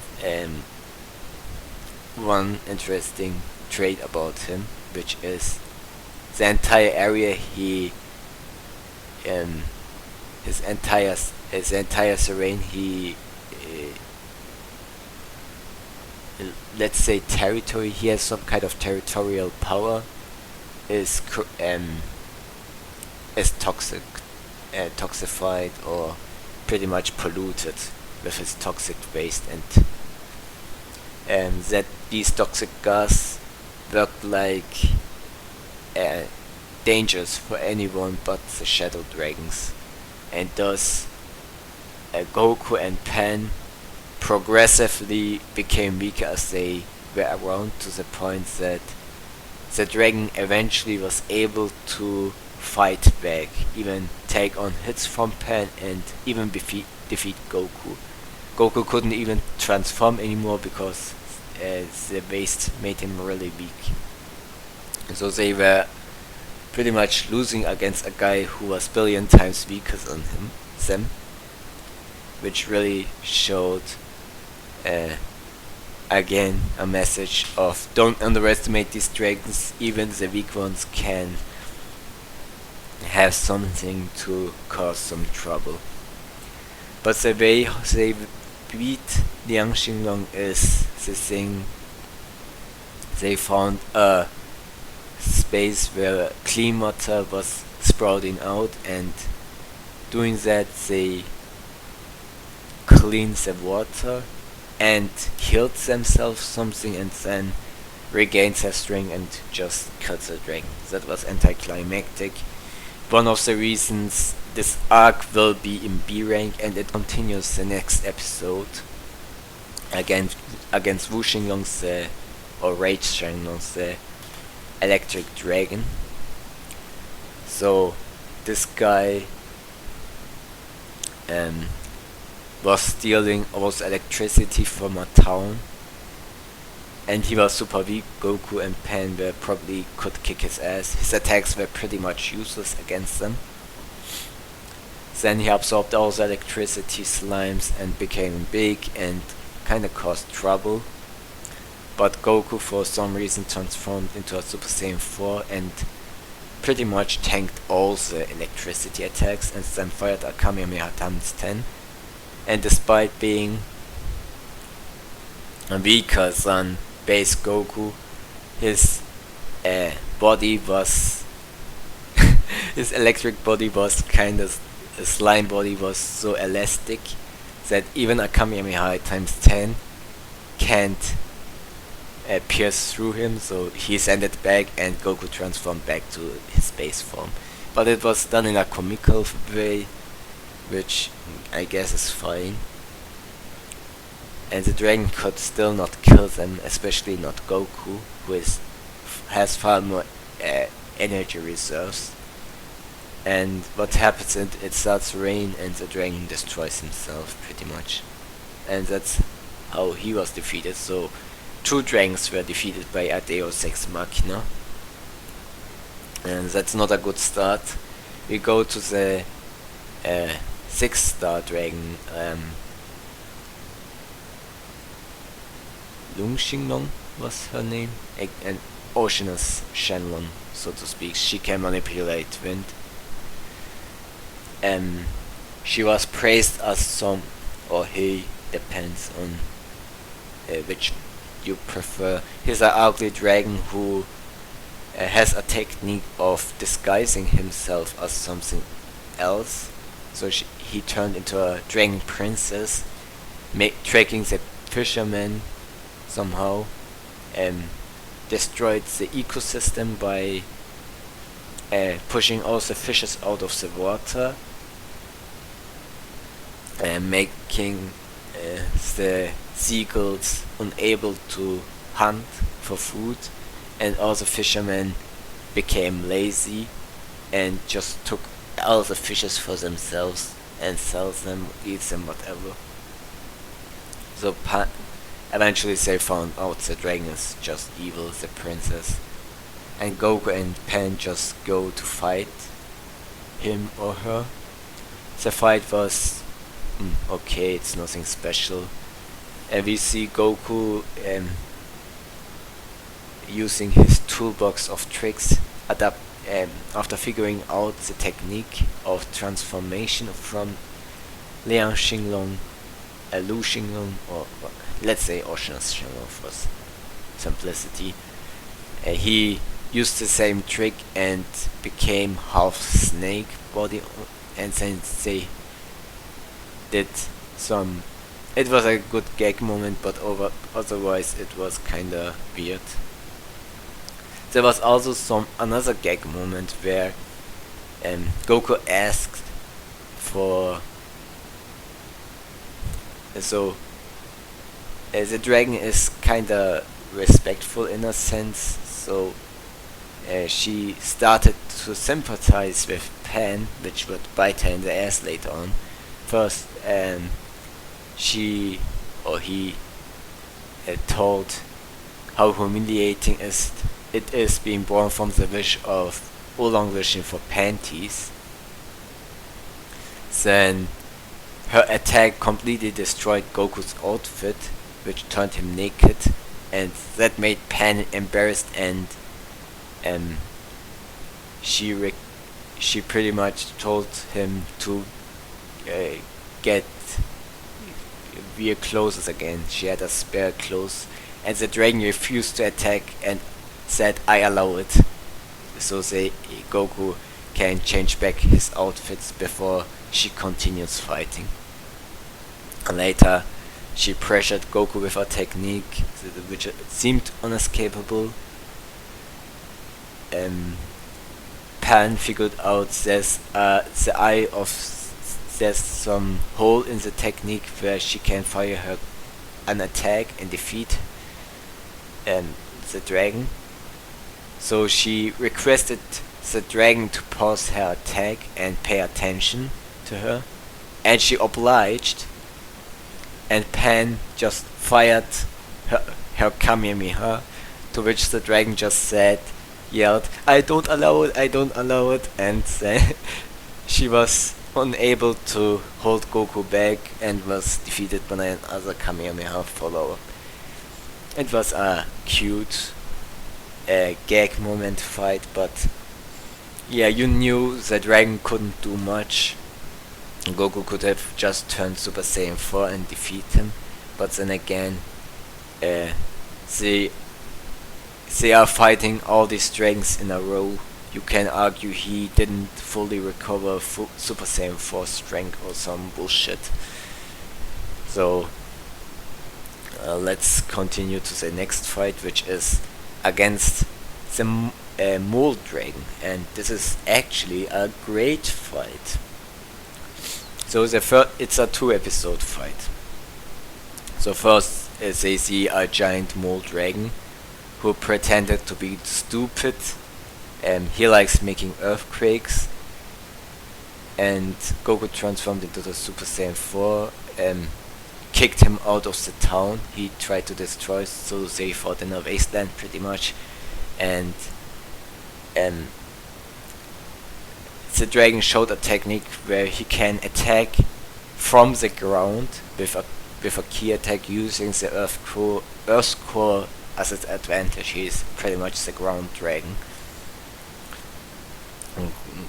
one interesting trait about him, which is the entire area his entire terrain, let's say territory, he has some kind of territorial power, is is toxified or pretty much polluted with his toxic waste, and that these toxic gas worked like dangerous for anyone but the shadow dragons, and thus Goku and Pan progressively became weaker as they were around, to the point that the dragon eventually was able to fight back, even take on hits from Pan, and even defeat Goku. Goku couldn't even transform anymore because the waste made him really weak. So they were pretty much losing against a guy who was billion times weaker than them, which really showed again a message of don't underestimate these dragons. Even the weak ones can have something to cause some trouble. But the way they beat Liang Xinglong is the thing. They found a space where clean water was sprouting out, and doing that they cleaned the water and healed themselves something, and then regained their strength and just killed the dragon. That was anticlimactic. One of the reasons this arc will be in B rank, and it continues the next episode against Wu Xinglong's or Rage Xinglong's electric dragon. So this guy was stealing all the electricity from a town, and he was super weak. Goku and Pan probably could kick his ass. His attacks were pretty much useless against them. Then he absorbed all the electricity slimes and became big and kinda caused trouble. But Goku for some reason transformed into a Super Saiyan 4 and pretty much tanked all the electricity attacks, and then fired a Kamehameha times 10. And despite being weaker than base Goku, his body was his electric body was his slime body was so elastic that even a Kamehameha times 10 can't pierce through him, so he sent it back and Goku transformed back to his base form. But it was done in a comical way, which I guess is fine. And the dragon could still not kill them, especially not Goku, who has far more energy reserves. And what happens is it starts to rain and the dragon destroys himself pretty much. And that's how he was defeated. So 2 dragons were defeated by a Deus Ex Machina. And that's not a good start. We go to the 6-star dragon, Lung Xinglong was her name, and Oceanus Shenlong, so to speak. She can manipulate wind. She was praised as some, or he, depends on which you prefer. He's an ugly dragon who has a technique of disguising himself as something else. So he turned into a dragon princess, tracking the fishermen somehow, and destroyed the ecosystem by pushing all the fishes out of the water, and making the seagulls unable to hunt for food, and all the fishermen became lazy and just took all the fishes for themselves and sell them, eat them, whatever. So eventually they found out the dragon is just evil, the princess, and Goku and Pan just go to fight him or her. The fight was okay, it's nothing special, and we see Goku using his toolbox of tricks after figuring out the technique of transformation from Liang Xinglong, Lu Xinglong, or let's say Oceanus Xinglong for simplicity. He used the same trick and became half snake body, and then they did some. It was a good gag moment, but otherwise it was kinda weird. There was also some another gag moment where Goku asked for so the dragon is kinda respectful in a sense, so she started to sympathize with Pan, which would bite her in the ass later on. First, she or he told how humiliating it is being born from the wish of Oolong wishing for panties. Then her attack completely destroyed Goku's outfit, which turned him naked, and that made Pan embarrassed, and she pretty much told him to get wear clothes again. She had a spare clothes, and the dragon refused to attack and said, "I allow it." So Goku can change back his outfits before she continues fighting. Later, she pressured Goku with a technique which seemed unescapable. Pan figured out there's some hole in the technique where she can fire an attack and defeat the dragon. So she requested the dragon to pause her attack and pay attention to her, and she obliged, and Pan just fired her Kamehameha, to which the dragon just yelled, "I don't allow it, I don't allow it," and then she was unable to hold Goku back and was defeated by another Kamehameha follower. It was a cute gag moment fight, but yeah, you knew the dragon couldn't do much. Goku could have just turned Super Saiyan 4 and defeat him, but then again, they are fighting all these dragons in a row. You can argue he didn't fully recover Super Saiyan 4 strength or some bullshit. So let's continue to the next fight, which is against the Mole Dragon, and this is actually a great fight. So it's a 2-episode fight. So first they see a giant mole dragon who pretended to be stupid. He likes making earthquakes, and Goku transformed into the Super Saiyan 4, kicked him out of the town he tried to destroy, so they fought in a wasteland pretty much, and the dragon showed a technique where he can attack from the ground with a key attack using the Earth's core as its advantage. He is pretty much the ground dragon,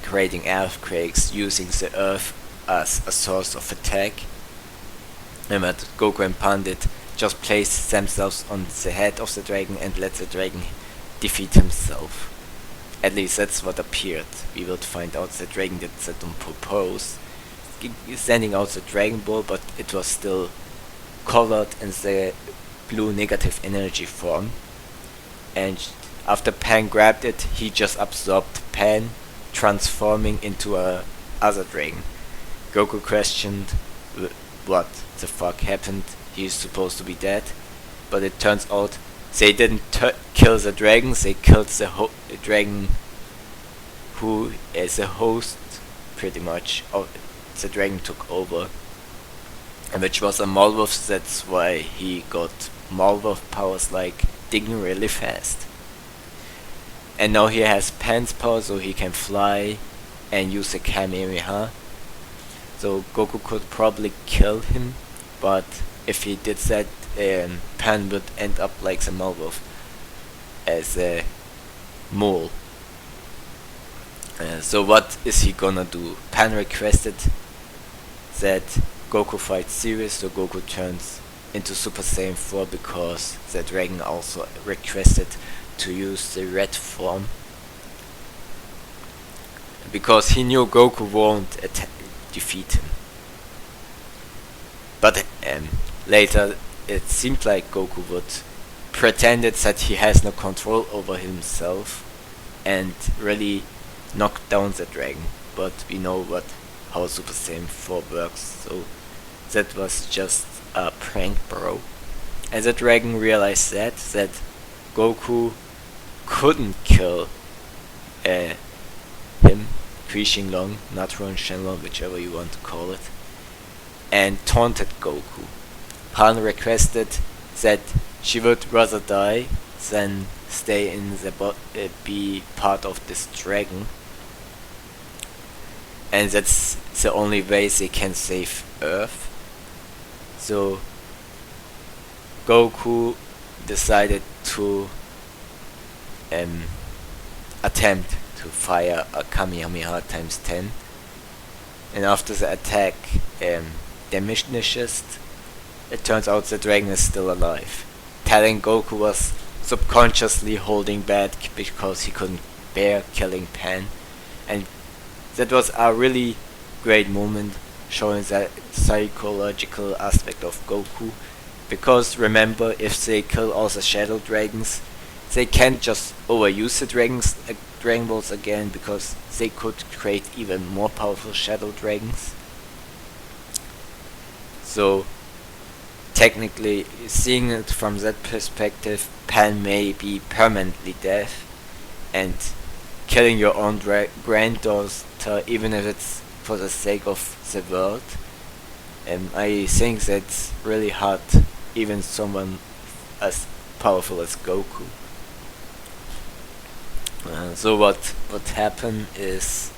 creating earthquakes using the earth as a source of attack. And that Goku and Pandit just place themselves on the head of the dragon and let the dragon defeat himself. At least that's what appeared. We will find out the dragon did that on purpose, sending out the Dragon Ball, but it was still covered in the blue negative energy form. And after Pan grabbed it, he just absorbed Pan, transforming into a other dragon. Goku questioned what the fuck happened. He's supposed to be dead, but it turns out they didn't kill the dragon. They killed the dragon who is a host, pretty much. The dragon took over, and which was a Malwolf. That's why he got Malwolf powers like digging really fast. And now he has Pan's power, so he can fly and use a Kamehameha. So Goku could probably kill him, but if he did that, Pan would end up like the Malwolf as a mole. So what is he gonna do? Pan requested that Goku fights serious, so Goku turns into Super Saiyan 4 because the dragon also requested to use the red form, because he knew Goku won't defeat him. But later it seemed like Goku would pretended that he has no control over himself and really knock down the dragon. But we know how Super Saiyan 4 works, so that was just a prank, bro. And the dragon realized that Goku couldn't kill him, Kui Shinlong, Natron Shenlong, whichever you want to call it, and taunted Goku. Han requested that she would rather die than stay in the be part of this dragon, and that's the only way they can save Earth. So Goku decided to attempt to fire a Kamehameha times 10, and after the attack diminishes, it turns out the dragon is still alive, telling Goku was subconsciously holding back because he couldn't bear killing Pan. And that was a really great moment, showing that psychological aspect of Goku, because remember, if they kill all the shadow dragons, they can't just overuse the Dragon Balls again, because they could create even more powerful shadow dragons. So technically, seeing it from that perspective, Pan may be permanently dead, and killing your own granddaughter, even if it's for the sake of the world, I think that's really hard, even someone as powerful as Goku. So what happened is,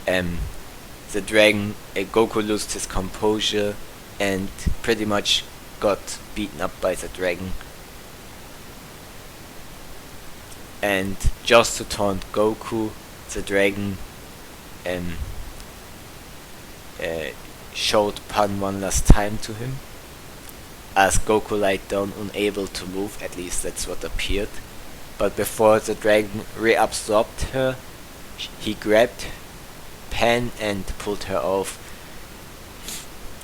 the dragon, Goku lost his composure and pretty much got beaten up by the dragon. And just to taunt Goku, the dragon showed Pan one last time to him, as Goku lied down unable to move, at least that's what appeared. But before the dragon reabsorbed her, he grabbed Pan and pulled her off,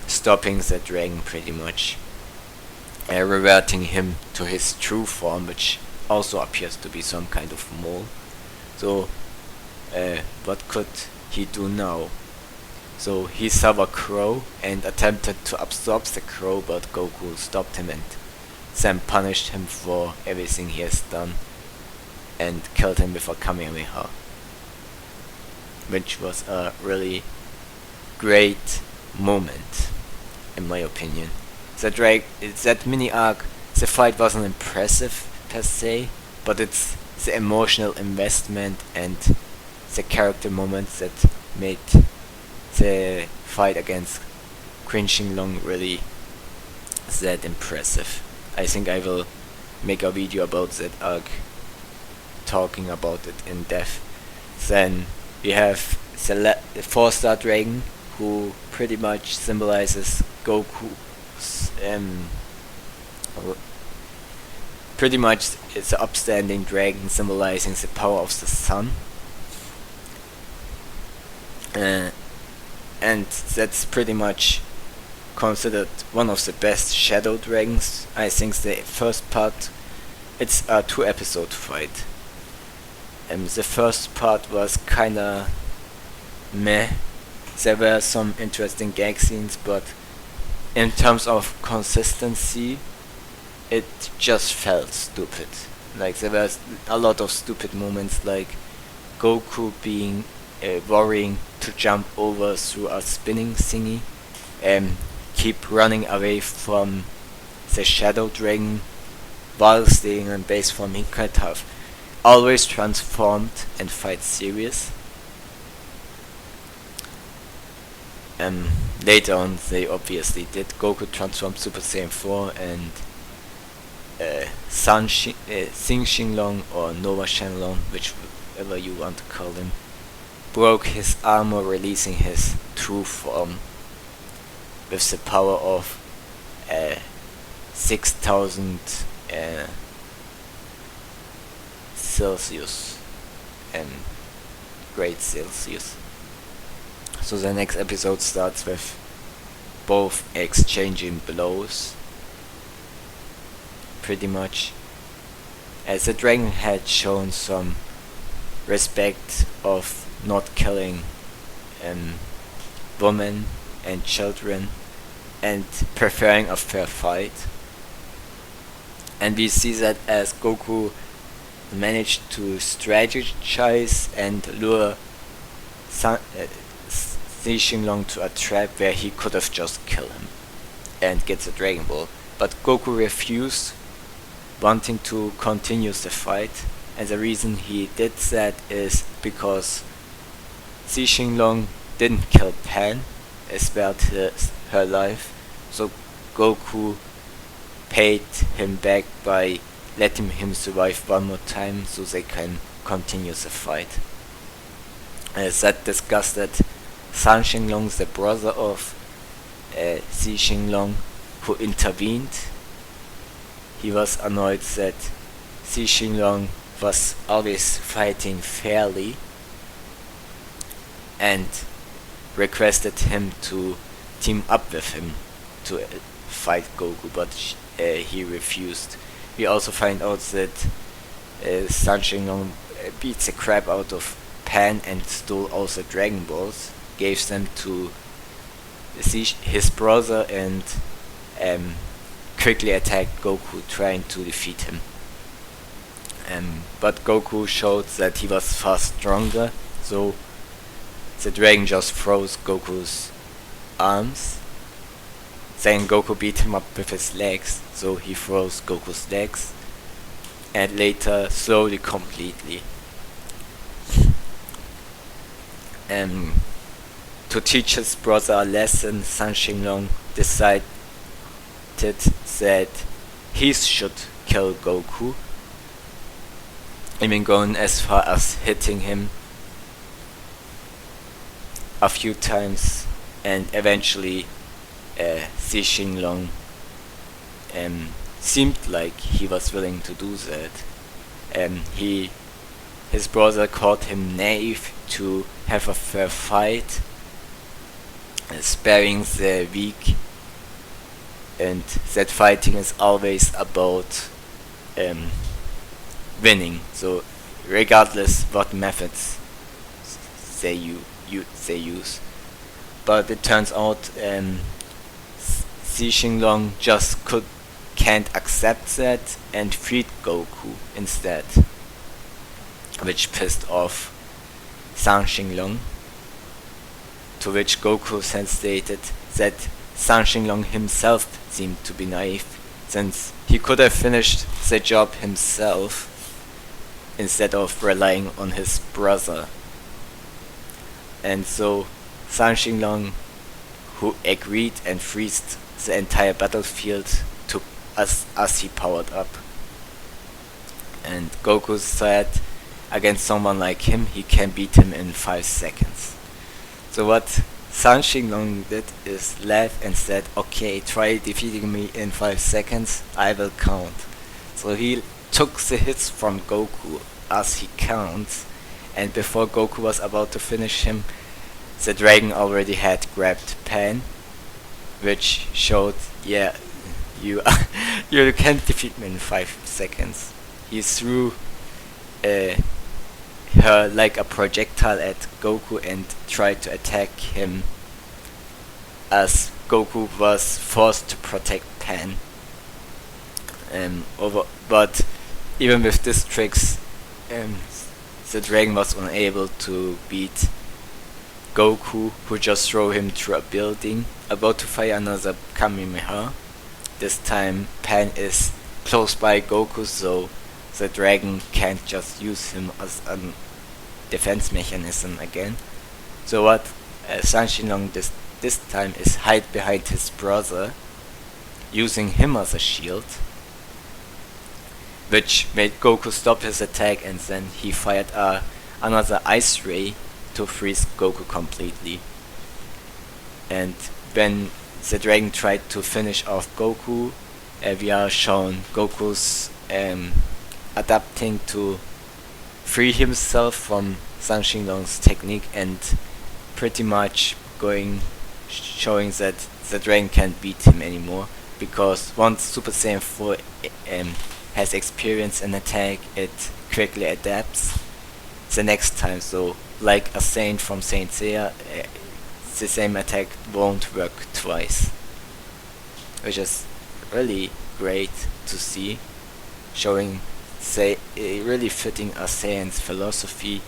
stopping the dragon pretty much, reverting him to his true form, which also appears to be some kind of mole. So what could he do now? So he saw a crow and attempted to absorb the crow, but Goku stopped him and then punished him for everything he has done and killed him with a Kamehameha, which was a really great moment, in my opinion. That mini arc, the fight wasn't impressive per se, but it's the emotional investment and the character moments that made the fight against Kui Shinlong really that impressive. I think I will make a video about that arc, talking about it in depth. Then we have the 4-star dragon, who pretty much symbolizes Goku's pretty much it's an upstanding dragon symbolizing the power of the sun, and that's pretty much considered one of the best shadow dragons. I think the first part, it's a 2-episode fight. The first part was kinda meh. There were some interesting gag scenes, but in terms of consistency, it just felt stupid. Like, there were a lot of stupid moments, like Goku being worrying to jump over through a spinning thingy, keep running away from the shadow dragon while staying in base form. He could have always transformed and fight serious. Later on they obviously did. Goku transformed Super Saiyan 4, and Sing Shinlong or Nova Shenlong, whichever you want to call him, broke his armor, releasing his true form with the power of 6,000 Celsius. Grade Celsius. So the next episode starts with both exchanging blows, pretty much. As the dragon had shown some respect of not killing women and children and preferring a fair fight. And we see that as Goku managed to strategize and lure Xinlong to a trap where he could have just killed him and get the Dragon Ball. But Goku refused, wanting to continue the fight, and the reason he did that is because Xinlong didn't kill Pan, spared her life, so Goku paid him back by letting him survive one more time so they can continue the fight. That disgusted San Xinlong, the brother of Xinlong, who intervened. He was annoyed that Xinlong was always fighting fairly and requested him to team up with him to fight Goku, but he refused. We also find out that San Xinlong beat the crap out of Pan and stole all the Dragon Balls, gave them to his brother, and quickly attacked Goku, trying to defeat him. But Goku showed that he was far stronger, so the dragon just froze Goku's arms. Then Goku beat him up with his legs, so he froze Goku's legs, and later slowly completely. To teach his brother a lesson, San Xinlong decided that he should kill Goku, even going as far as hitting him a few times, and eventually Xinlong seemed like he was willing to do that. His brother called him naive to have a fair fight, sparing the weak, and that fighting is always about winning. So regardless what methods they use. But it turns out Xinlong just can't accept that and freed Goku instead, which pissed off San Xinlong, to which Goku then stated that San Xinlong himself seemed to be naive, since he could have finished the job himself instead of relying on his brother. And so San Xinlong, who agreed and freezed the entire battlefield as he powered up. And Goku said against someone like him, he can beat him in 5 seconds. So what San Xinlong did is laugh and said, okay, try defeating me in 5 seconds, I will count. So he took the hits from Goku as he counts, and before Goku was about to finish him, the dragon already had grabbed Pan, which showed, yeah, you can't defeat me in 5 seconds. He threw her like a projectile at Goku and tried to attack him, as Goku was forced to protect Pan. But even with these tricks, the dragon was unable to beat Goku, who just threw him through a building, about to fire another Kamehameha. This time Pan is close by Goku, so the dragon can't just use him as a defense mechanism again. So what San Xinlong this time is hide behind his brother, using him as a shield, which made Goku stop his attack, and then he fired another ice ray to freeze Goku completely. And when the dragon tried to finish off Goku, we are shown Goku's adapting to free himself from Sun Xinglong's technique and pretty much showing that the dragon can't beat him anymore, because once Super Saiyan 4 has experienced an attack, it quickly adapts the next time. So like a Saint from Saint Seiya, the same attack won't work twice, which is really great to see, showing really fitting a Saiyan's philosophy,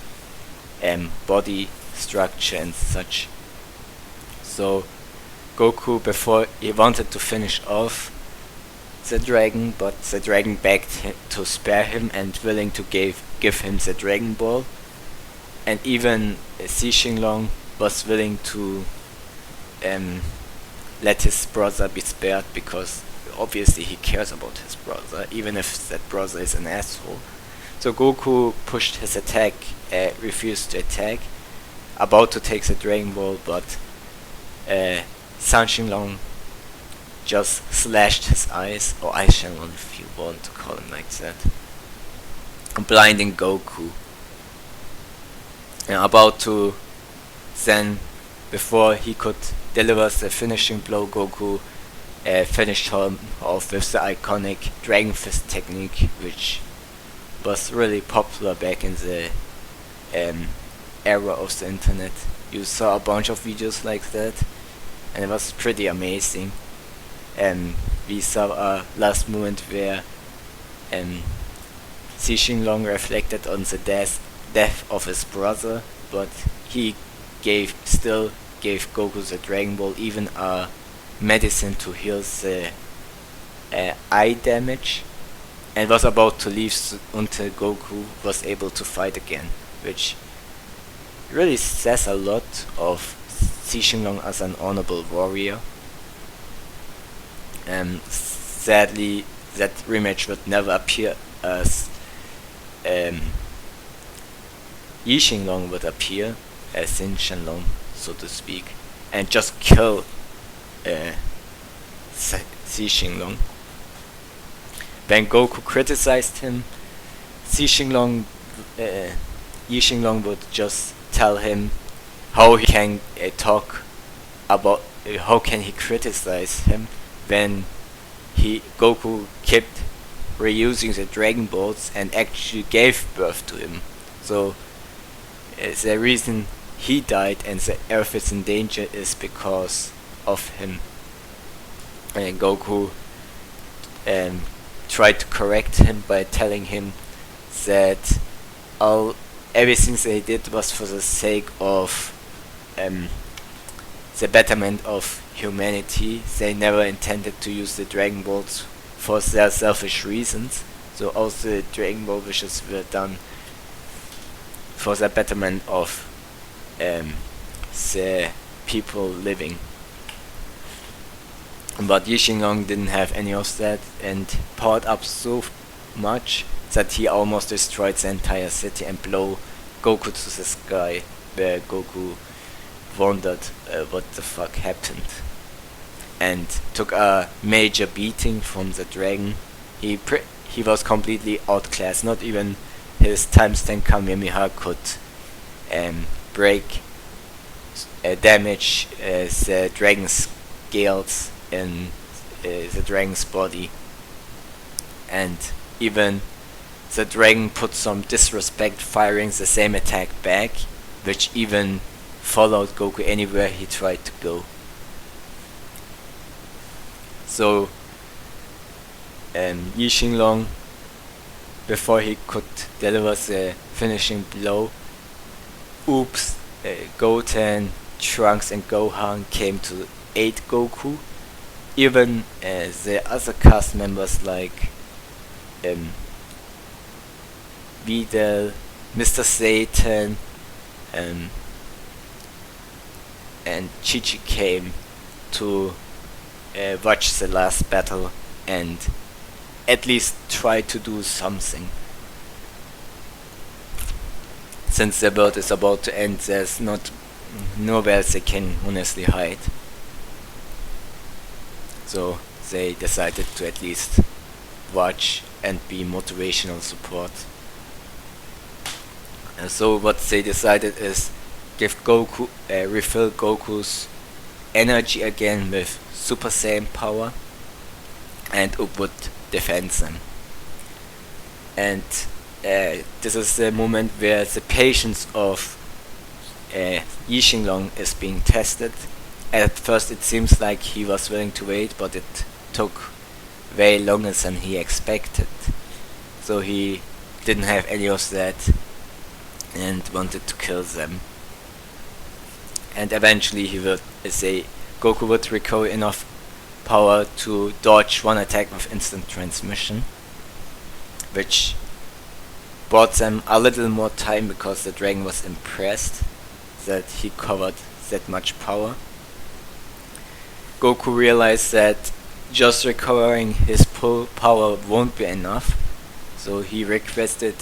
body structure and such. So Goku, before he wanted to finish off the dragon, but the dragon begged him to spare him and willing to give him the Dragon Ball, and even Xi Xinglong was willing to let his brother be spared, because obviously he cares about his brother, even if that brother is an asshole. So Goku pushed his attack, refused to attack, about to take the Dragon Ball, but Sun Xinglong just slashed his eyes, or Eye Shenlong if you want to call him like that, blinding Goku. And about to then, before he could deliver the finishing blow, Goku finished him off with the iconic Dragon Fist technique, which was really popular back in the era of the internet. You saw a bunch of videos like that, and it was pretty amazing. We saw a last moment where Xi Xinglong reflected on the death of his brother, but he still gave Goku the Dragon Ball, even a medicine to heal the eye damage, and was about to leave until Goku was able to fight again, which really says a lot of Xi Xinglong as an honorable warrior. Sadly, that rematch would never appear, as Yi Xinglong would appear as Xin Shenlong, so to speak, and just kill Xi Xinglong. When Goku criticized him, Yi Xinglong would just tell him how he can talk about how can he criticize him when Goku kept reusing the Dragon Balls and actually gave birth to him. So the reason he died and the Earth is in danger is because of him. And Goku tried to correct him by telling him that everything they did was for the sake of the betterment of humanity. They never intended to use the Dragon Balls for their selfish reasons. So all the Dragon Ball wishes were done for the betterment of the people living. But Yi Xinglong didn't have any of that and powered up so much that he almost destroyed the entire city and blew Goku to the sky, where Goku wondered what the fuck happened, and took a major beating from the dragon. He was completely outclassed. Not even his times 10 Kamehameha could damage the dragon's scales in the dragon's body, and even the dragon put some disrespect, firing the same attack back, which even followed Goku anywhere he tried to go. So Yi Xinglong, before he could deliver the finishing blow, Goten, Trunks and Gohan came to aid Goku. Even the other cast members like Videl, Mr. Satan, and Chi-Chi came to watch the last battle and at least try to do something. Since the world is about to end, there's nowhere they can honestly hide. So they decided to at least watch and be motivational support. So what they decided is refill Goku's energy again with Super Saiyan power, and it would defend them. And this is the moment where the patience of Yi Xinglong is being tested. At first it seems like he was willing to wait, but it took way longer than he expected. So he didn't have any of that and wanted to kill them. And eventually he would say Goku would recover enough power to dodge one attack with instant transmission, which bought them a little more time because the dragon was impressed that he covered that much power. Goku realized that just recovering his full power won't be enough, so he requested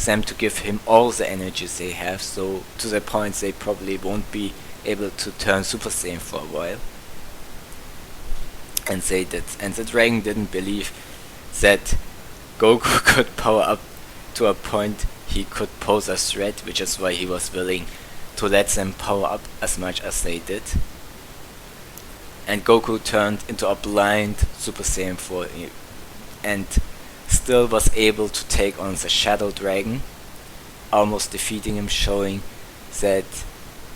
them to give him all the energies they have, so to the point they probably won't be able to turn Super Saiyan for a while. And they did. And the dragon didn't believe that Goku could power up to a point he could pose a threat, which is why he was willing to let them power up as much as they did. And Goku turned into a blind Super Saiyan 4 and still was able to take on the Shadow Dragon, almost defeating him, showing that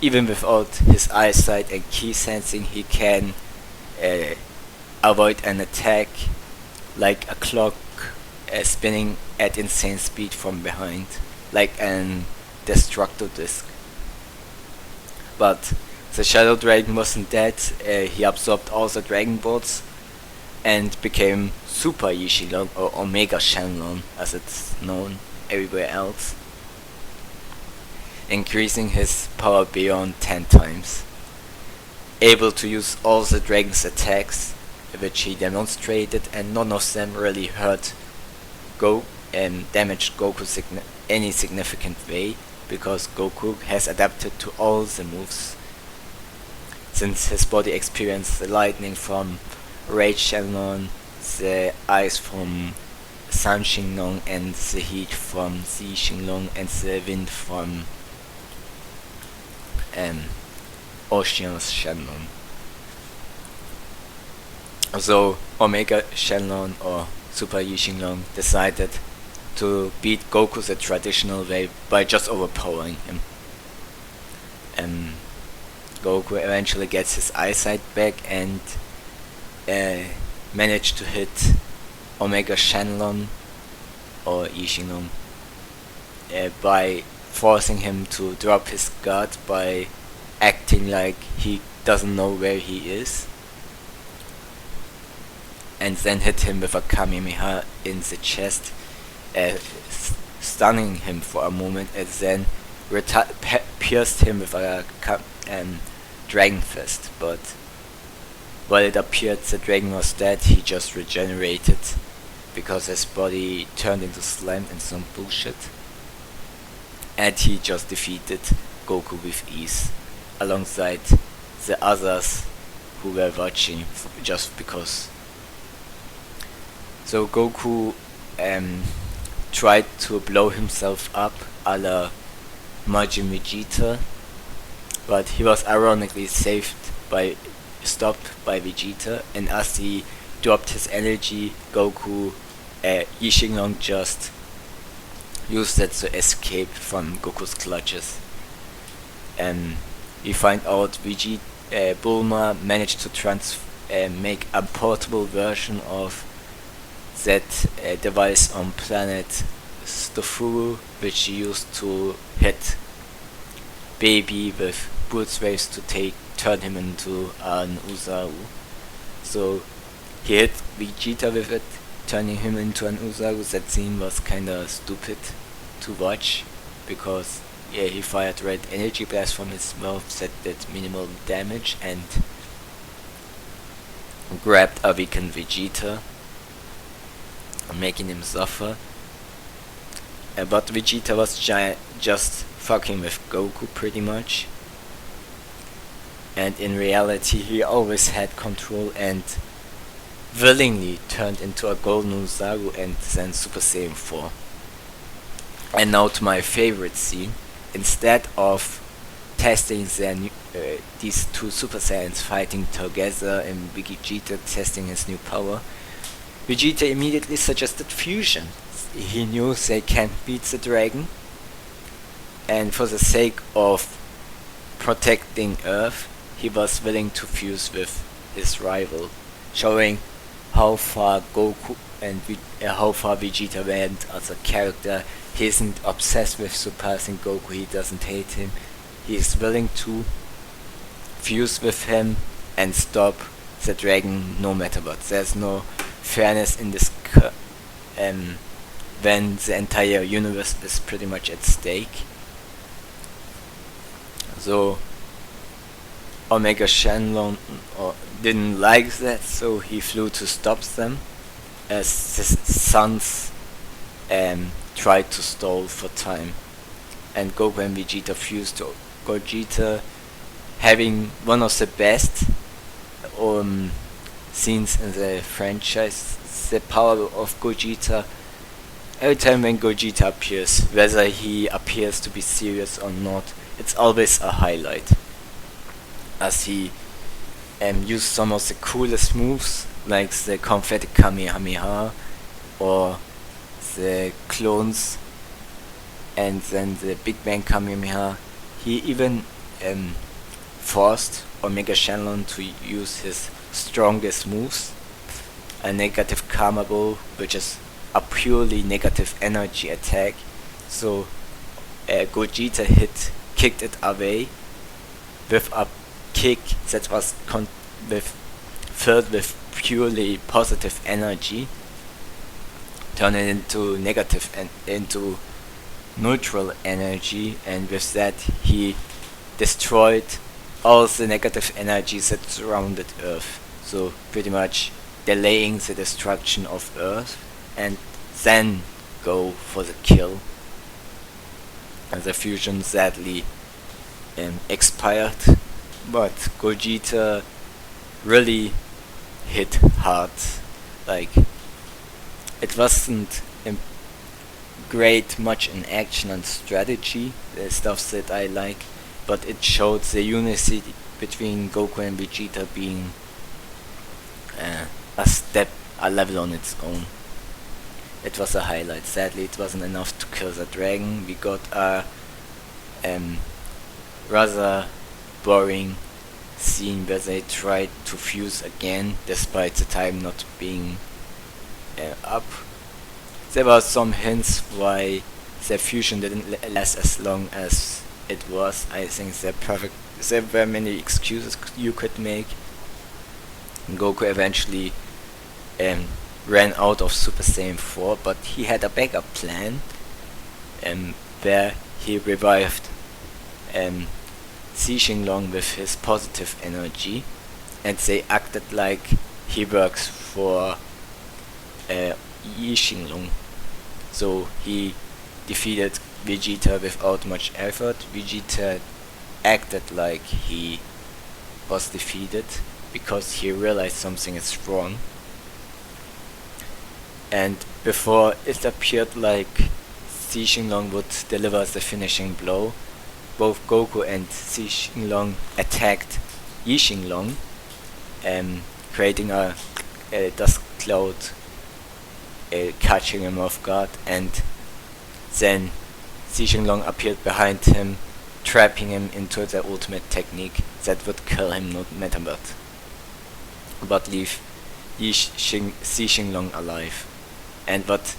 even without his eyesight and ki sensing, he can avoid an attack like a clock spinning at insane speed from behind, like an destructo disc. But the Shadow Dragon wasn't dead. He absorbed all the Dragon Balls and became Super Yi Xinglong, or Omega Shenlong as it's known everywhere else, increasing his power beyond 10 times. Able to use all the dragon's attacks, which he demonstrated, and none of them really hurt damaged Goku any significant way, because Goku has adapted to all the moves. Since his body experienced the lightning from Rage Shenlong, the ice from Sun Xinglong, and the heat from Zi Xinglong, and the wind from Ocean's Shenlong. So Omega Shenlong, or Super Yi Xinglong, decided to beat Goku the traditional way by just overpowering him. Goku eventually gets his eyesight back and managed to hit Omega Shenlong, or Yi Xinglong, by forcing him to drop his guard by acting like he doesn't know where he is, and then hit him with a Kamehameha in the chest, stunning him for a moment, and then pierced him with a Dragon Fist. But while it appeared the dragon was dead, he just regenerated because his body turned into slime and some bullshit, and he just defeated Goku with ease alongside the others who were watching just because. So Goku tried to blow himself up a la Majin Vegeta, but he was ironically stopped by Vegeta, and as he dropped his energy, Goku, Yi Xinglong just used that to escape from Goku's clutches. We find out Bulma managed to make a portable version of that device on planet Stofuru, which she used to hit Baby with Bullet's waves to turn him into an Uzaru. So he hit Vegeta with it, turning him into an Uzaru. That scene was kinda stupid to watch, because he fired red energy blast from his mouth that did minimal damage and grabbed a weakened Vegeta, making him suffer. But Vegeta was just fucking with Goku pretty much, and in reality he always had control and willingly turned into a Golden Uzaru and then Super Saiyan 4. And now to my favorite scene, instead of testing these two Super Saiyans fighting together and Vegeta testing his new power, Vegeta immediately suggested fusion. He knew they can't beat the dragon, and for the sake of protecting Earth, he was willing to fuse with his rival, showing how far Goku and how far Vegeta went as a character. He isn't obsessed with surpassing Goku, he doesn't hate him. He is willing to fuse with him and stop the dragon no matter what. There's no fairness in this when the entire universe is pretty much at stake. So Omega Shenlong didn't like that, so he flew to stop them, as his sons tried to stall for time. And Goku and Vegeta fused to Gogeta, having one of the best scenes in the franchise. The power of Gogeta. Every time when Gogeta appears, whether he appears to be serious or not, it's always a highlight, as he used some of the coolest moves, like the Confetti Kamehameha or the clones, and then the Big Bang Kamehameha. He even forced Omega Shenlong to use his strongest moves, a negative Karma Bow, which is a purely negative energy attack. So Gogeta kicked it away with a kick that was filled with purely positive energy, turn it into negative and into neutral energy, and with that he destroyed all the negative energies that surrounded Earth. So pretty much delaying the destruction of Earth, and then go for the kill. And the fusion sadly expired, but Gogeta really hit hard. Like, it wasn't great much in action and strategy, the stuff that I like, but it showed the unity between Goku and Vegeta being a level on its own. It was a highlight. Sadly, it wasn't enough to kill the dragon. We got a rather boring scene where they tried to fuse again, despite the time not being up. There were some hints why the fusion didn't last as long as it was. I think there were many excuses you could make. Goku eventually ran out of Super Saiyan 4, but he had a backup plan where he revived Xinlong with his positive energy, and they acted like he works for Xinlong. So he defeated Vegeta without much effort. Vegeta acted like he was defeated because he realized something is wrong. And before it appeared like Xinlong would deliver the finishing blow, both Goku and Xinlong attacked Xinlong, creating a dust cloud, catching him off guard, and then Xinlong appeared behind him, trapping him into the ultimate technique that would kill him no matter what, but leave Xinlong alive. And but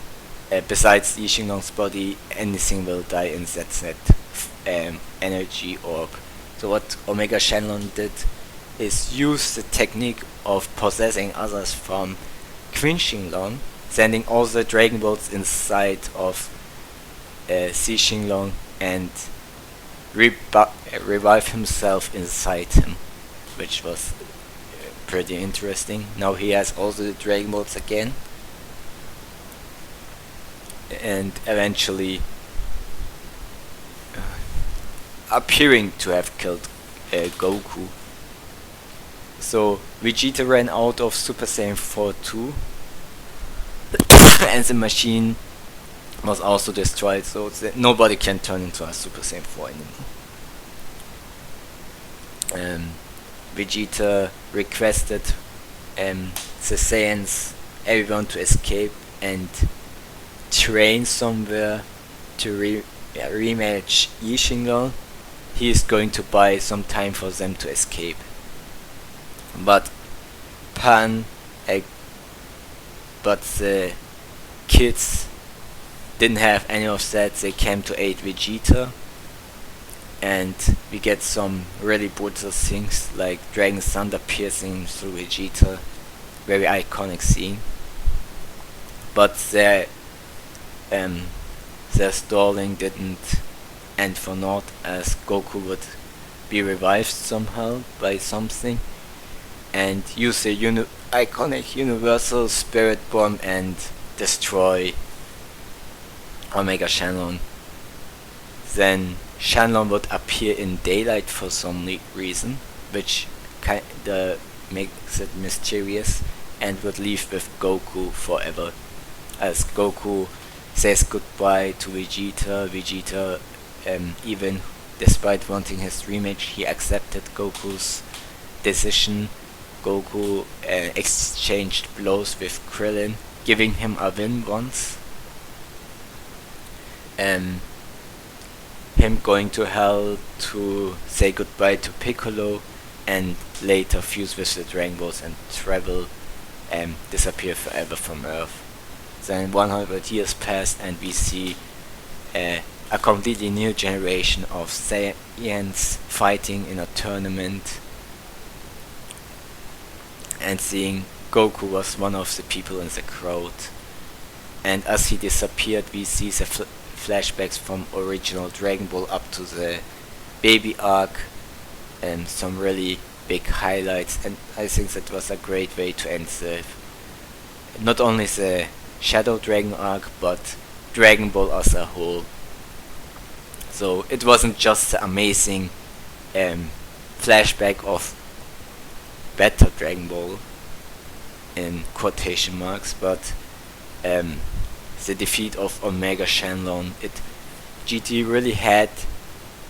besides Xinlong's body, anything will die in that energy orb. So what Omega Shenlong did is use the technique of possessing others from Queen Xinlong, sending all the Dragon Balls inside of Xinlong and revive himself inside him, which was pretty interesting. Now he has all the Dragon Balls again, and eventually appearing to have killed Goku. So Vegeta ran out of Super Saiyan 4 too, and the machine was also destroyed, so that nobody can turn into a Super Saiyan 4 anymore. Vegeta requested the Saiyans, everyone, to escape and train somewhere to rematch Ishingon. He is going to buy some time for them to escape. But but the kids didn't have any of that. They came to aid Vegeta, and we get some really brutal things like Dragon Thunder piercing through Vegeta, very iconic scene. But their stalling didn't end for naught, as Goku would be revived somehow by something and use the iconic Universal Spirit Bomb and destroy Omega Shenlong. Then Shenlong would appear in daylight for some reason, which kinda makes it mysterious, and would leave with Goku forever. As Goku says goodbye to Vegeta, even despite wanting his rematch, he accepted Goku's decision. Goku exchanged blows with Krillin, giving him a win once. Him going to Hell to say goodbye to Piccolo, and later fuse with the Dragon Balls and travel disappear forever from Earth. Then 100 years passed, and we see a completely new generation of Saiyans fighting in a tournament, and seeing Goku was one of the people in the crowd. And as he disappeared, we see the flashbacks from original Dragon Ball up to the baby arc, and some really big highlights. And I think that was a great way to end not only the Shadow Dragon arc, but Dragon Ball as a whole. So it wasn't just the amazing flashback of better Dragon Ball in quotation marks, but the defeat of Omega Shenlong. GT really had,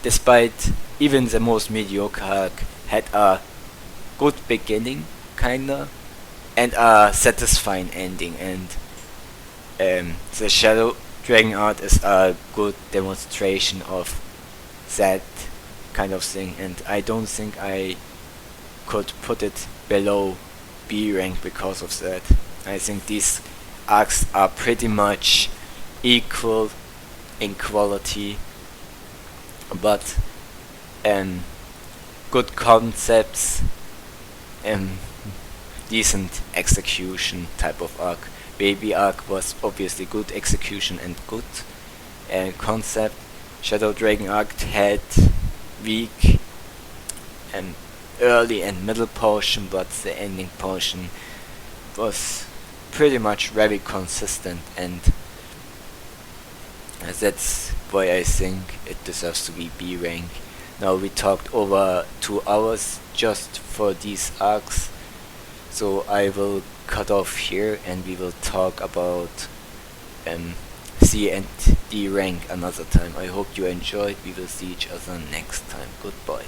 despite even the most mediocre arc, had a good beginning, kinda, and a satisfying ending, and the Shadow Dragon art is a good demonstration of that kind of thing, and I don't think I could put it below B rank because of that. I think these arcs are pretty much equal in quality, but good concepts, decent execution type of arc. Baby arc was obviously good execution and good concept. Shadow Dragon arc had weak early and middle portion, but the ending portion was pretty much very consistent, and that's why I think it deserves to be B rank. Now we talked over 2 hours just for these arcs, so I will cut off here and we will talk about C and D rank another time. I hope you enjoyed. We will see each other next time. Goodbye.